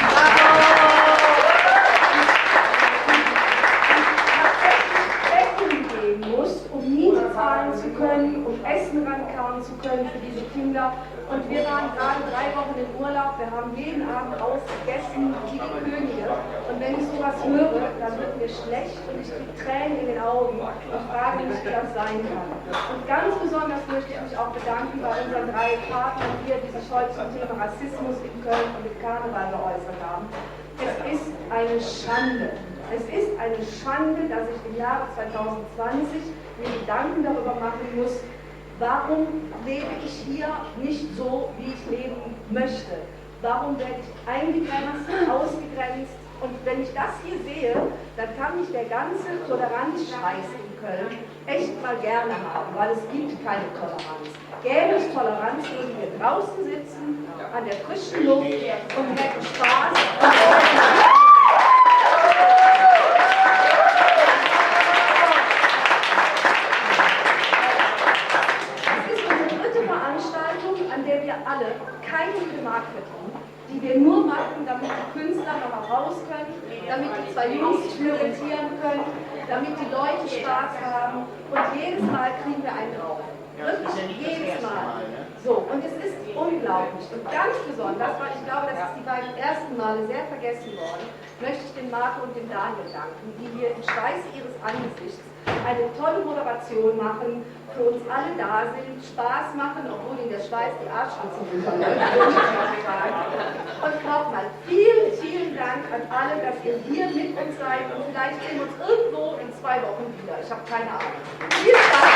gehen muss, um Miete zahlen zu können, um Essen rankarren zu können für diese Kinder. Und wir waren gerade 3 Wochen im Urlaub, wir haben jeden Abend ausgegessen wie die Könige. Und wenn ich sowas höre, dann wird mir schlecht und ich kriege Tränen in den Augen und frage mich, wie das sein kann. Und ganz besonders möchte ich mich auch bedanken bei unseren 3 Partnern hier, die sich heute zum Thema Rassismus in Köln und mit Karneval geäußert haben. Es ist eine Schande. Es ist eine Schande, dass ich im Jahre 2020 mir Gedanken darüber machen muss, warum lebe ich hier nicht so, wie ich leben möchte? Warum werde ich eingegrenzt, ausgegrenzt? Und wenn ich das hier sehe, dann kann mich der ganze Toleranzscheiß in Köln echt mal gerne haben, weil es gibt keine Toleranz. Gäbe es Toleranz, würden wir draußen sitzen, an der frischen Luft und hätten Spaß. An der wir alle keine gute Mark verdienen, die wir nur machen, damit die Künstler noch mal raus können, damit die 2 Jungs experimentieren können, damit die Leute Spaß haben und jedes Mal kriegen wir einen drauf. Wirklich jedes Mal. So, und es ist unglaublich und ganz besonders, weil ich glaube, das ist die beiden ersten Male sehr vergessen worden, möchte ich den Marco und dem Daniel danken, die hier im Schweiße ihres Angesichts eine tolle Moderation machen, für uns alle da sind, Spaß machen, obwohl in der Schweiz die Arschspitzen runterläuft. Und nochmal, vielen, vielen Dank an alle, dass ihr hier mit uns seid und vielleicht sehen wir uns irgendwo in 2 Wochen wieder. Ich habe keine Ahnung. Viel Spaß!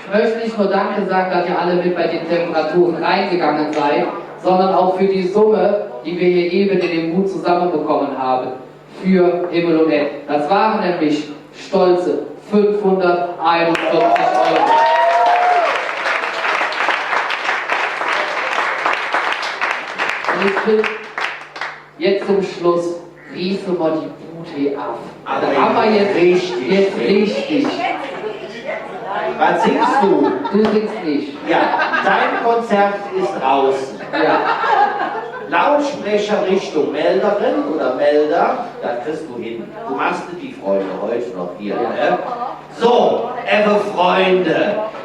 Ich möchte nicht nur Danke sagen, dass ihr alle mit bei den Temperaturen reingegangen seid, sondern auch für die Summe, die wir hier eben in dem Mut zusammenbekommen haben, für Himmel und Erd. Das waren nämlich stolze 541 €. Und ich bin jetzt zum Schluss, riefen wir die Bude ab. Da haben wir jetzt richtig. Was singst du? Du singst nicht. Ja, dein Konzert ist draußen. Ja. Lautsprecher Richtung Melderin oder Melder, das kriegst du hin. Du machst die Freude heute noch hier, ne? So, Freunde,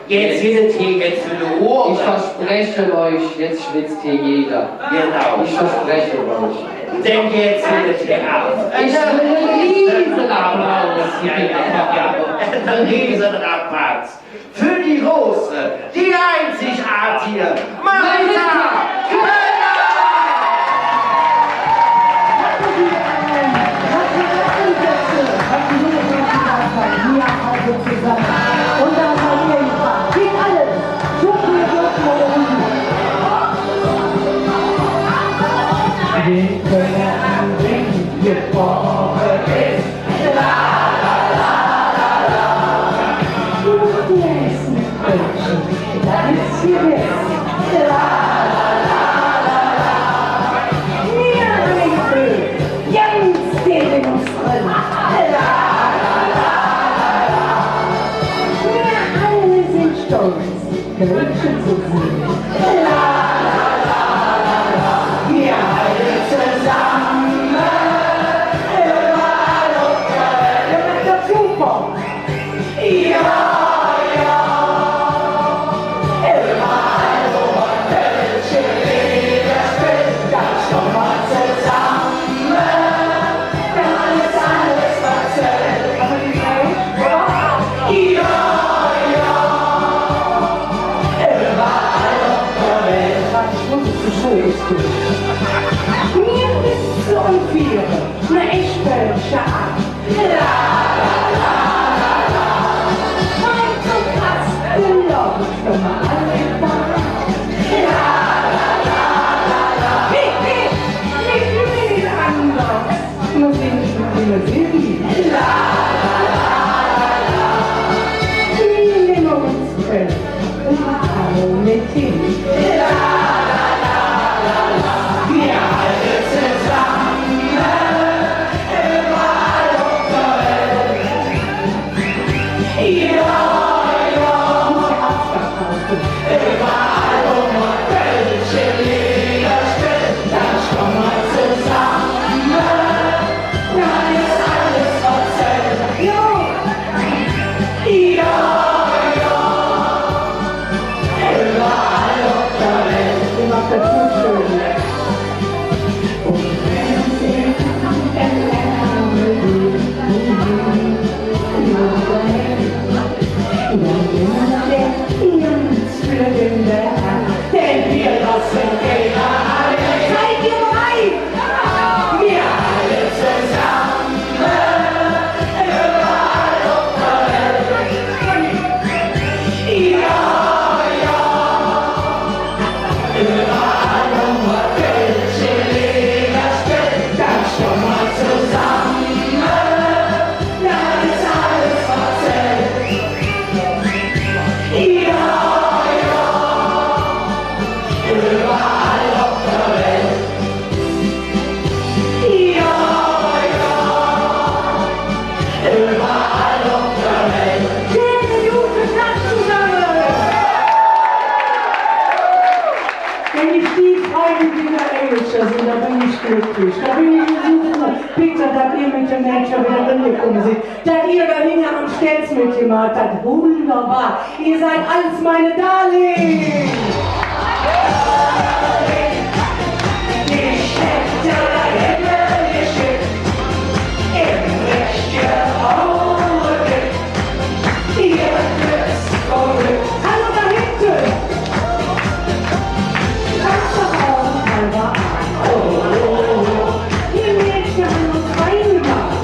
jetzt wird es hier jetzt für die Ohren. Ich verspreche euch, jetzt schwitzt hier jeder. Genau. Ich verspreche euch. Denn jetzt wird es hier ab. Ich will einen Riesenapplaus. Ja, ein Riesenapplaus. Für die große, die einzigartige Marita Köhler! Und dann hat ihr gefragt, geht alles, so viel dürfen wir können geboren ist. La la la la la. Du lässt mich wünschen, dann ist sie weg. La la la la la. Mir ein ganz gegen uns drin. La la la la la. Wir alle sind stolz Kölschen zu singen. La, la, la, la, la, wir halten zusammen. Überall auf der Welt. Ihr macht das super. Ja, ja. Überall, wo man Kölsche Lieder spielt, dann schon mal zusammen. Wenn alles verzählt. Aber die Welt, ja, ja. Überall auf der Welt. Was schwuppst du? Mir bist du und wir, ne echt Kölsche Art. La, la, la, la, la. Mein so krass, gelaufen, normal gefahren. La, la, la, la, la. Nicht mit anders. Muss ich nicht mit dir singen. La, la, la, la, la. Wir nehmen uns Köln. Überall mit hin. La, la, la, la, la. Wir halten zusammen. Überall auf der Welt. Ja, ja. Überall, wo man Kölsche Lieder spielt, dann schon mal zusammen. Dann ist alles verzählt. Ja, ja, ja. Überall auf der Welt. Ihr macht das so schön. Und wenn sie denn wir lassen keiner alle. Seid ihr bereit? Wir alle zusammen. Überall auf der Welt. Ja, ja. Überall, wo man Kölsche Lieder spielt, dann schon mal zusammen. Dann ist alles verzählt. Ja, ja. Überall auf der Welt. Ja, ja. Überall auf der Welt. Schöne gute Tag zusammen. Wenn die Stiefreigenkinder Englischer sind, da bin ich glücklich. Da bin ich so froh. Peter, dass ihr mit dem Mädchen wieder hingekommen seid. Dass ihr da hinten am Stelz mitgemacht habt. Wunderbar. Ihr seid alles meine Darlehen. Hallo da hinten! Lass doch auch halber an. Die Mädchen haben uns reingemacht.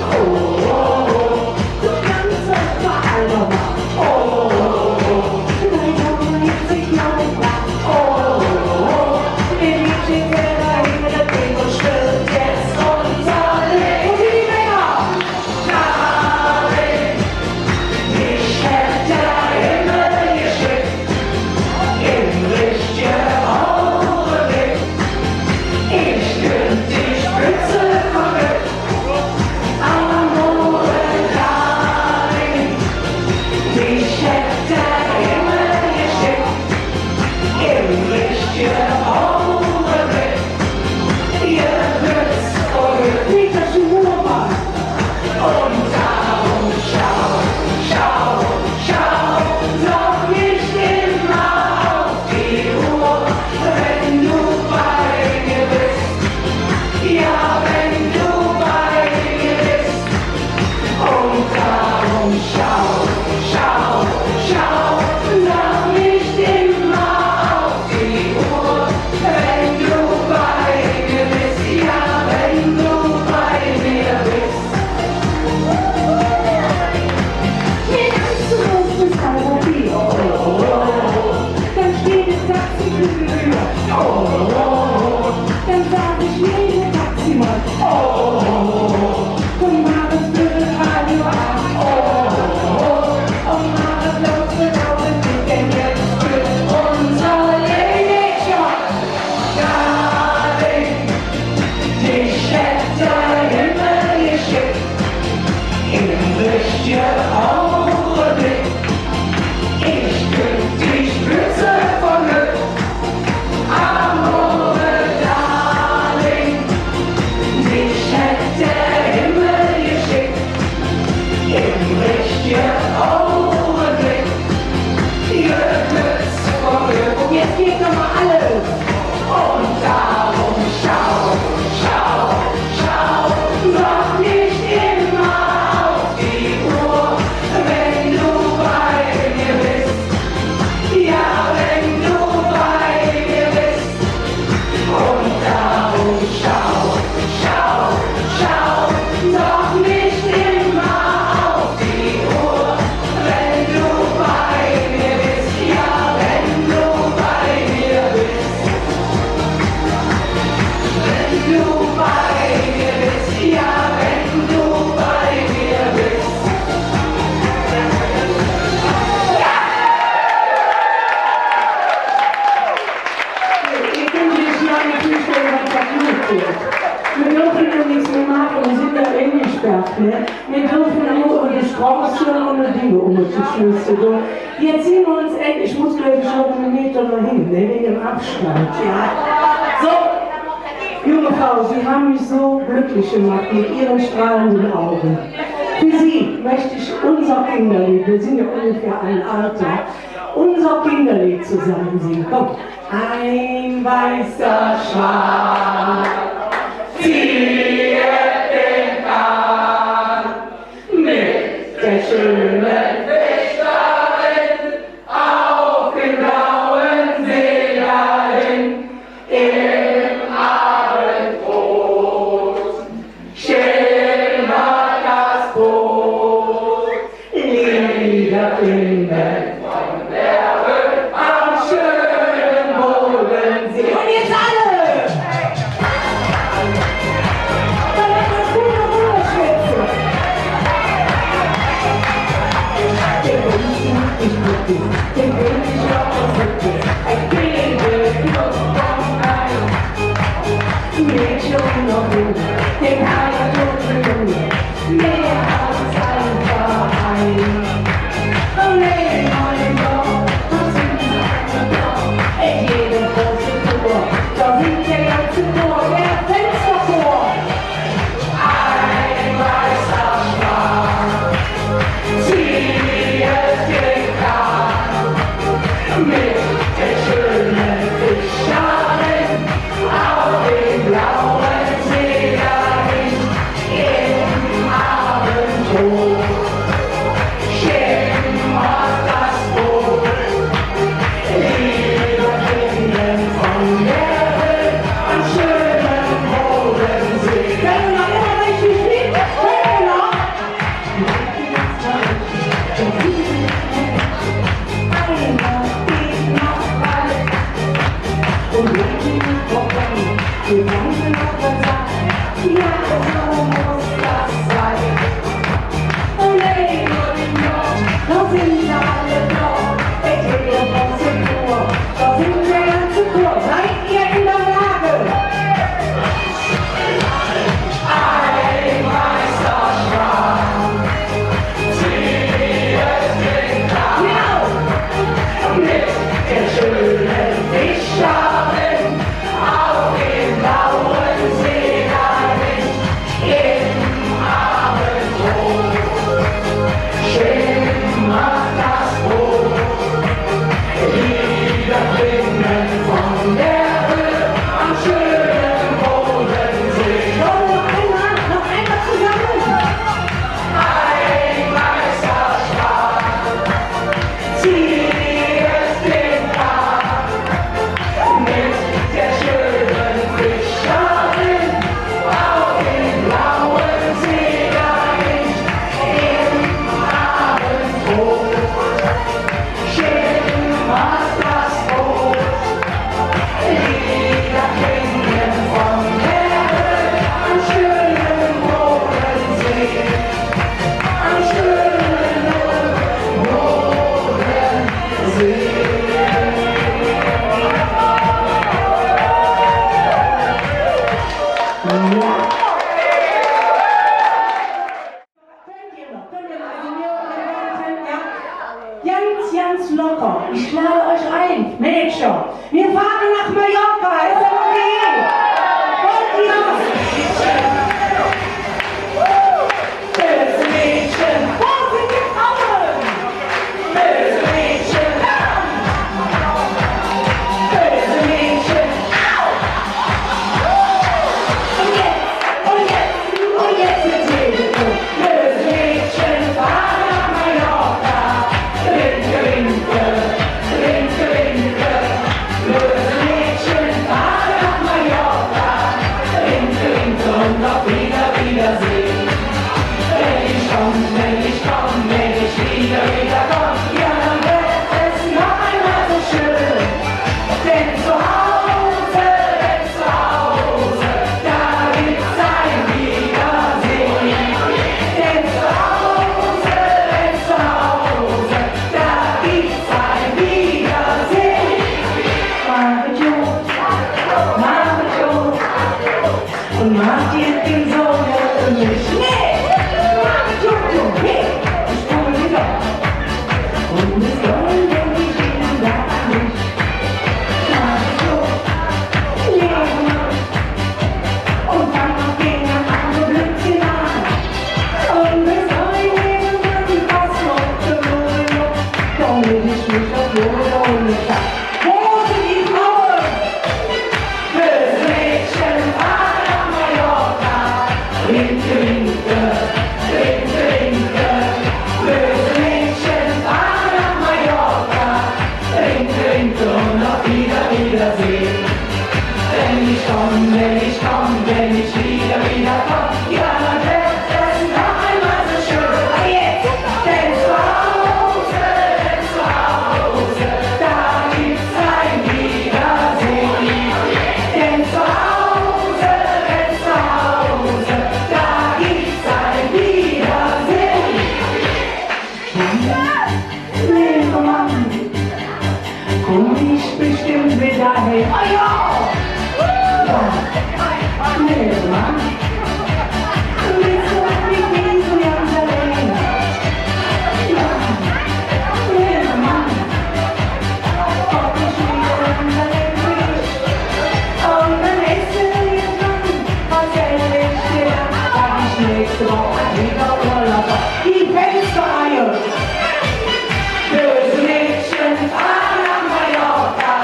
Du kannst das veralbern. Vielleicht haben wir jetzt geht nochmal alles. Und darum schau, schau, schau, doch nicht immer auf die Uhr, wenn du bei mir bist. Ja, wenn du bei mir bist. Und darum schau, schau, schau, doch nicht immer auf die Uhr, wenn du bei mir bist. Ja, wenn du bei mir bist. Wenn du bei mir bist. Ja, wenn du bei mir bist. Ich bin jetzt lange Zustellung, was da tut. Wir dürfen ja nichts mehr machen, wir sind ja eingesperrt. Ne? Wir dürfen ja nur über die Straße und die Dinge umzuschlüsseln. Jetzt sehen wir uns endlich, ich muss glaube ich noch einen Meter dahin, ne? Wegen dem Abstand. Ja. So, junge Frau, Sie haben mich so glücklich gemacht mit Ihren strahlenden Augen. Für Sie möchte ich unser Kinderlied, wir sind ja ungefähr ein Alter, unser Kinderlied zusammen singen. Komm. Ein weißer Schwan zieht den Kahn mit der schönen Fischerin auf den blauen See dahin im Abendrot. Schimmert das Boot, Lieder klingen von der Höhe am schönen Bodensee. Und jetzt alle! Dann lass uns gut noch rüberschwitzen. Den Wünschen ich glücklich, den Wünsch ich auch glücklich. Ein Baby, Fluss vom Rhein. Mädchen noch hin, den Heimat und Junge, mehr als ein Verein. Oh nee, mein Gott, das sind die ganzen Dorf, in jedem großen Tor, da sind der ganze Chor, der Fensterchor. Ein weißer Schwan zieht den Kahn mit der schönen Fischerin auf dem blauen See dahin im Abendrot. Schimmert das Boot, Lieder klingen von der Höhe am schönen Bodensee. Können wir noch immer richtig fliegen? Können wir noch? Einer geht nach Wald und Mädchen vorbei, wir tanzen auf der Seite. Ja, so muss das sein. Oh nee, da sind alle da, mit jeder großen Tour, da sind der ganze Chor. Seid ihr in der Lage? Ein weißer Schwan zieht den Kahn mit der schönen Fischerin auf dem blauen See dahin im Abendrot. Schimmert das Boot, Lieder klingen von der Höhe am schönen Bodensee. Noch einmal zusammen. Ein weißer Schwan zieht den Kahn mit der schönen Fischerin auf dem blauen See dahin im Abendrot. Schimmert das Boot, Lieder klingen von der Höhe am schönen Bodensee. Am schönen Bodensee. Ganz locker. Ich lade euch ein, Mädchen. Wir fahren nach Mallorca. Ist das okay? Wollt ihr? Böse Mädchen. Wo sind die Frauen? Böse Mädchen. komm ich bestimmt wieder hin. Oh ja! Ja, nee, Mann. Du bist doch nicht nie so ganz allein. Ja, nee, Mann. Ob ich wieder allein bin. Und dann essen wir dann, was endlich steht. Sag ich nächste Woche wieder Urlaub. Die Fenstereier. Böse Mädchen fahren nach Mallorca.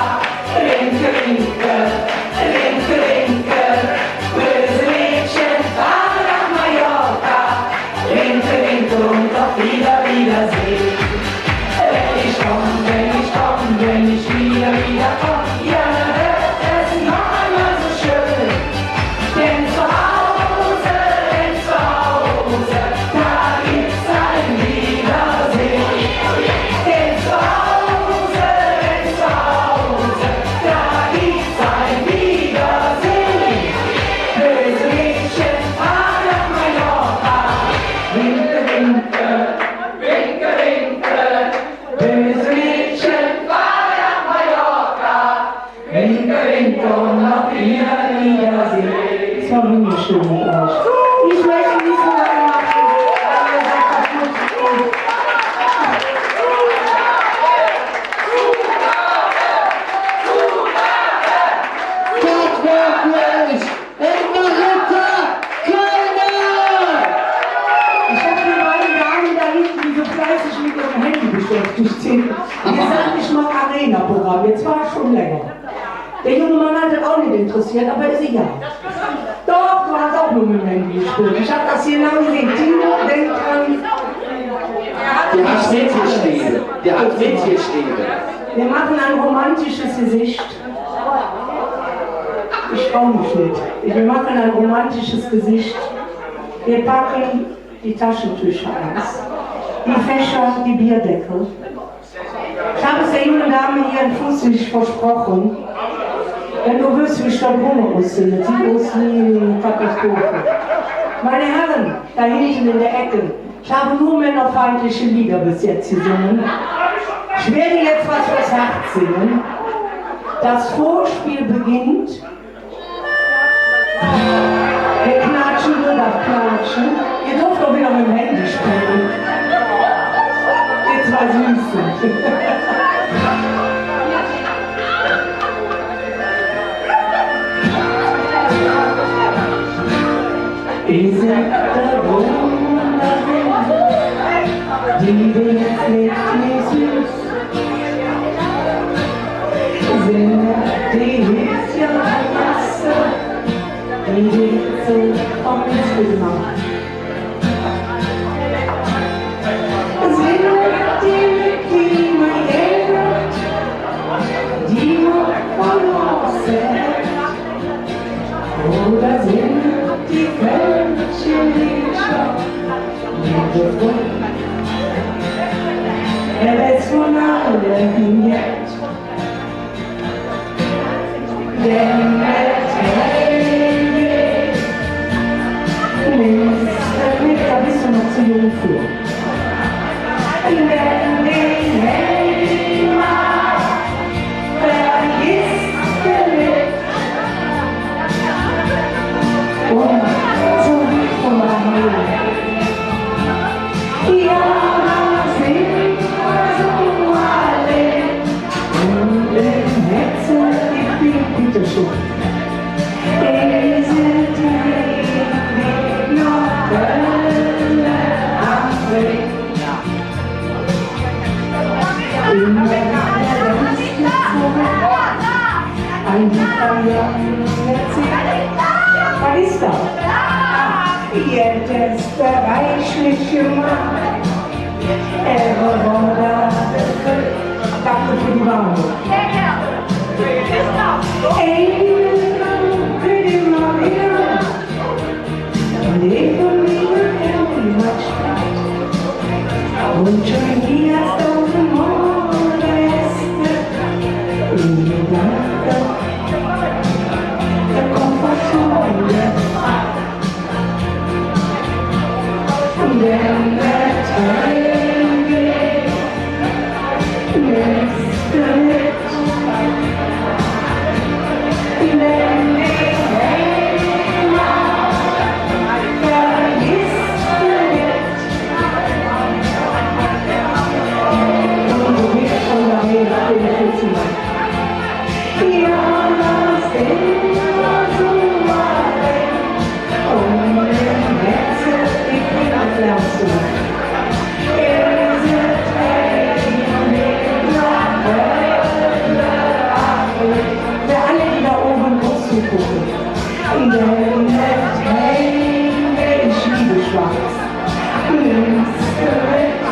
Linke, linke, linke, linke. Böse Mädchen fahren nach Mallorca. Linke, linke und auf Wiedersehen. Wenn ich wieder komm, ja, dann wird es noch einmal so schön. Denn zu Hause, da gibt's ein Wiedersehen. Denn zu Hause, da gibt's ein Wiedersehen. Böse Mädchen fahren nach Mallorca. Winke, winke, winke, winke. Böse Mädchen fahren nach Mallorca. Winke, winke und auf Wiedersehen. Es war wunderschön mit euch. Ich möchte nicht so lange machen, weil ihr seid kaputt. Wirklich! Marita Kölner! Ich habe die beiden Damen da hinten, die so fleißig mit ihrem Handy beschäftigt sind. Ihr sagt nicht mal Arena-Programm, jetzt war es schon länger. Der junge Mann hat das auch nicht interessiert, aber ist egal. Doch, du hast auch nur mit dem Handy gespielt. Ich habe das hier lange gesehen. Tino, denk dran. Der hat mitgeschrieben. Der hat mitgeschrieben. Wir machen ein romantisches Gesicht. Ich traue mich nicht. Wir machen ein romantisches Gesicht. Wir packen die Taschentücher aus, die Fächer, die Bierdeckel. Ich habe es der jungen Dame hier in Fußlich versprochen. Wenn du willst, wie ich da rumrüstle, die ist eine Katastrophe. Meine Herren, da hinten in der Ecke, ich habe nur männerfeindliche Lieder bis jetzt gesungen. Ich werde jetzt was fürs Herz singen. Das Vorspiel beginnt. Wir knatschen, nur das Klatschen. Ihr dürft doch wieder mit dem Handy spielen. Ihr zwei Süßen. Wir sind der Wunderwelt, die wir jetzt nicht süß. Sind die Häschen die Witze auf uns gemacht. Sind die man erinnert, die man verloren. Oder sind die Fälschchen, die schon gefunden? Ist von allen jetzt, denn da bist du noch zu jung für. Wenn den Heimat vergisst du nicht. Und zurück von daheim. Ja, sind wir so alle. Und im Herzen liegt die Bitterschuhe. Diese was ist das? Jedes bereichliche Mann. Danke für die Warnung. Und schon hier auf dem Nordeste in Gedanken der Komfortzone. Denn der Teil geht, lässt Denn hey, ich liebe Schwarz. Links gerecht.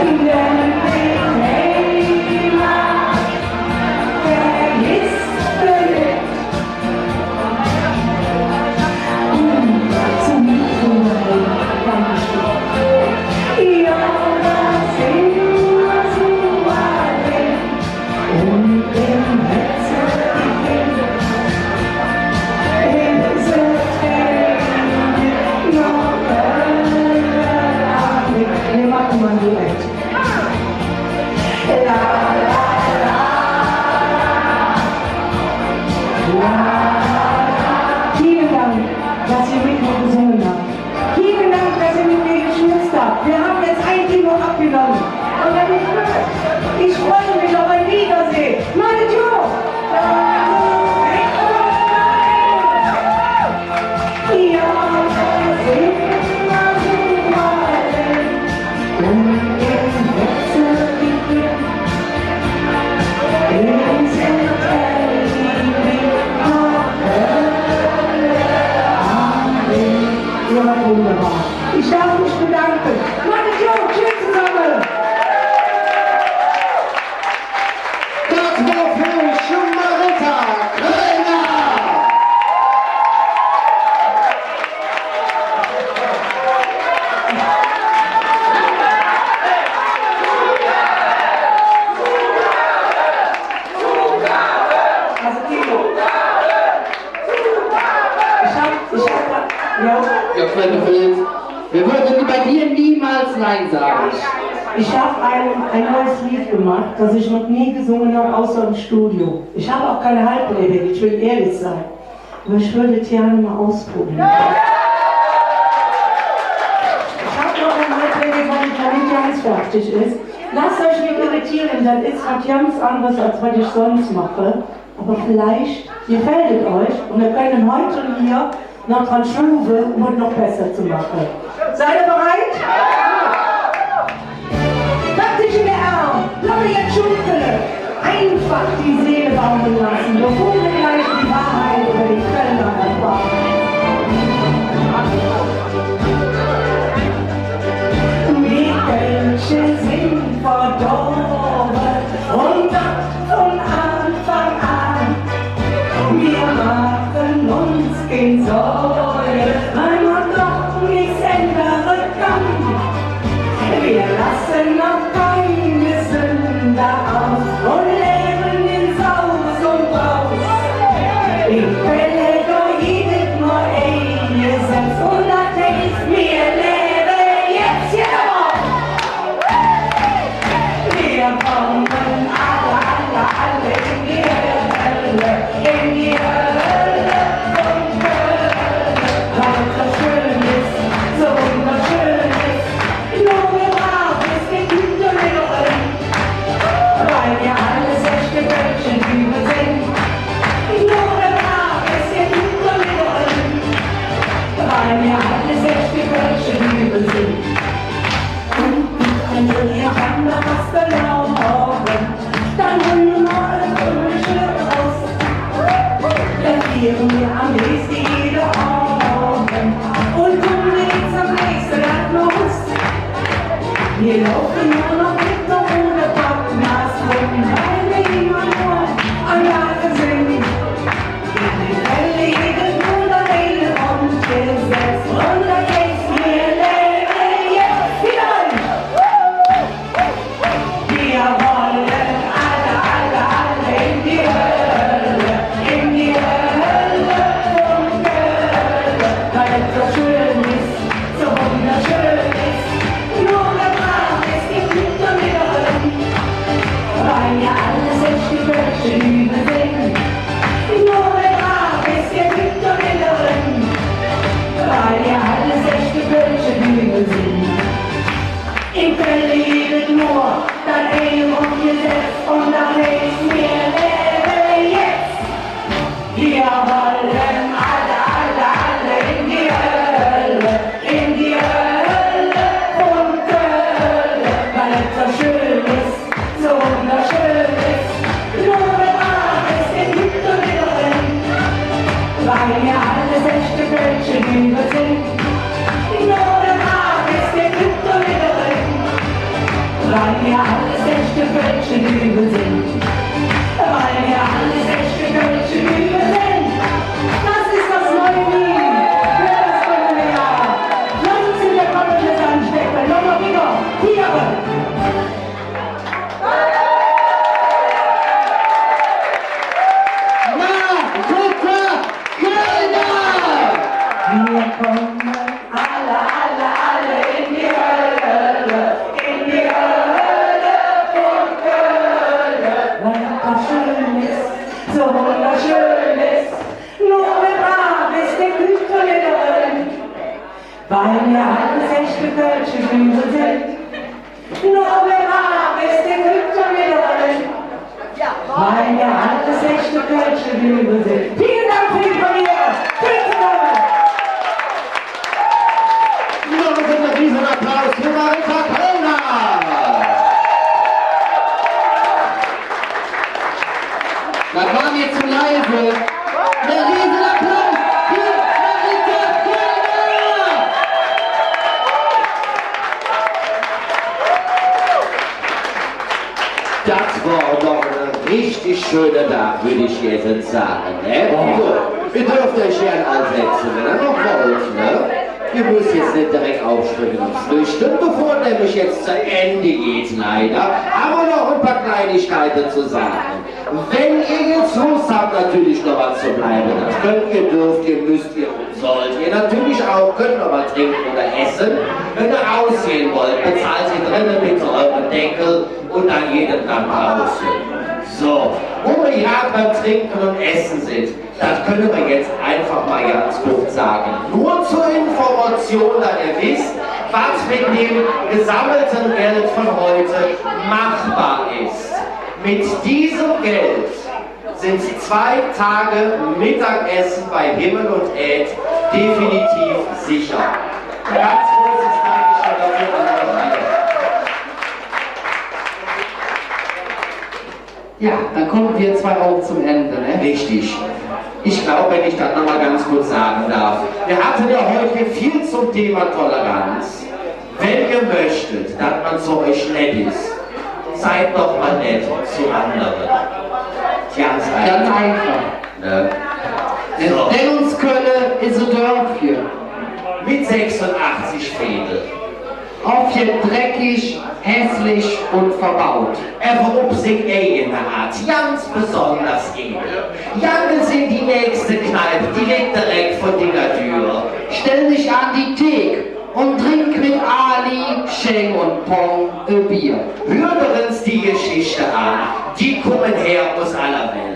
Denn hey, vergisst belegt. Zum Mittelmeer, Dankeschön. Ja, das immer so allein. Und im Herzen ist es hängt noch wir machen mal direkt. La, la, la, la. Vielen Dank, dass ihr mit mir gesungen habt. Vielen Dank, dass ihr mit mir geschwitzt habt. Wir haben jetzt ein Kilo abgenommen. Und dann ich freue mich auf ein Wiedersehen. Meine Jo! Ja, das immer so allein. Und im Herzen liegt ins Ihr wart wunderbar. Ich darf mich bedanken. Meine Jo, tschüss zusammen. Das war für Schumarita Kölner. Also Kilo. Ja, Freunde Wild, wir würden bei dir niemals Nein sagen. Ich habe ein neues Lied gemacht, das ich noch nie gesungen habe, außer im Studio. Ich habe auch keine Halblevel, ich will ehrlich sein. Aber ich würde es gerne mal ausprobieren. Ich habe noch ein Halblevel, weil ich noch nicht ganz fertig ist. Lasst euch nicht irritieren, das ist was ganz anderes, als was ich sonst mache. Aber vielleicht gefällt es euch und wir können heute hier noch dran schruben, um es noch besser zu machen. Seid ihr bereit? Pack dich in den Arm, lass dich jetzt schunkeln. Einfach die Seele baumeln lassen, bevor wir gleich die Wahrheit über die Kölner erfahren. Die Kölsche sind verdorben und das von Anfang an. Wir machen uns in Sorge, weil man doch nichts ändern kann. Wir lassen noch keine Sünder aus und leben in Saus und Braus. Ich will doch jedes Kölsche Dübel sind. Weil wir alles echte Kölsche Dübel sind. Das ist das neue Meme für das kommende Jahr. Lass uns in der kommenden anstecken. Nochmal wieder. Tiere. Wir kommen alle in die Hölle von Köln. Weil das schön ist, so wunderschön ist, nur wer brav ist, der kriegt von den Höhlen. Weil wir alles echte Kölsche Dübel sind, nur wer brav ist, der kriegt von den Höhlen. Weil wir alles echte Kölsche Dübel sind. Vielen Dank für die Premiere. Einen Riesenapplaus für Marika Kölner! Das war mir zu leise. Der Riesenapplaus für Marika Kölner! Das war doch ein richtig schöner Tag, würde ich jetzt sagen. Ne? So, ihr dürft euch gern ansetzen, wenn ihr noch wollt. Ne? Ihr müsst jetzt nicht direkt aufspringen und flüchten, bevor nämlich jetzt zu Ende geht, leider. Aber noch ein paar Kleinigkeiten zu sagen. Wenn ihr jetzt Lust habt, natürlich noch was zu bleiben, das könnt ihr, dürft ihr, müsst ihr und sollt ihr natürlich auch, könnt noch mal trinken oder essen. Wenn ihr ausgehen wollt, bezahlt ihr drinnen bitte euren Deckel und dann jeden dann draußen. So, wo wir ja beim Trinken und Essen sind, das können wir jetzt einfach mal ganz kurz sagen. Nur zur Information, da ihr wisst, was mit dem gesammelten Geld von heute machbar ist. Mit diesem Geld sind 2 Tage Mittagessen bei Himmel und Erd definitiv sicher. Ganz großes Dankeschön dafür an euch alle. Ja, dann kommen wir zwei auch zum Ende, ne? Richtig. Ich glaube, wenn ich das nochmal ganz kurz sagen darf. Wir hatten ja heute viel zum Thema Toleranz. Wenn ihr möchtet, dass man zu euch nett ist, seid doch mal nett zu anderen. Ganz einfach. Ganz einfach. Ne? So. Denn uns Köln ist ein Dörfchen. Mit 86 Fädel. Auf hier dreckig, hässlich und verbaut. Warum singt in der Art? Ganz besonders edel. Jange sind die nächste Kneipe, die liegt direkt vor Dingertür. Stell dich an die Theke und trink mit Ali, Schenk und Pong ein Bier. Hört uns die Geschichte an, die kommen her aus aller Welt.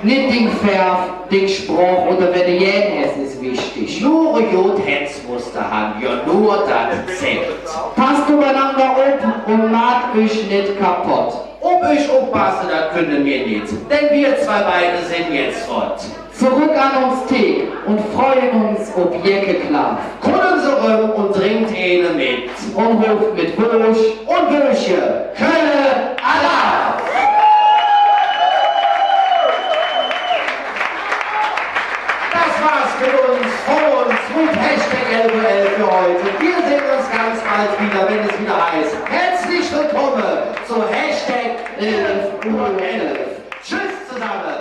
Nicht den Verf, den Spruch oder wer die Jäden ist, ist wichtig. Nur Jod-Hetzmuster haben, ja nur das zählt. Passt übereinander auf und macht euch nicht kaputt. Ob euch aufpassen, das können wir nicht, denn wir zwei beide sind jetzt fort. Zurück an uns Tee und freuen uns ob Jecke-Klaff. Kunden zurück und trinkt eine mit. Und ruft mit Wursch und Würsche. Kölle Allah! Das war's für uns, von uns, mit Hashtag LWL für heute. Wir sehen uns ganz bald wieder, wenn es wieder heißt. Herzlich willkommen zu Hashtag 11:11. Tschüss zusammen!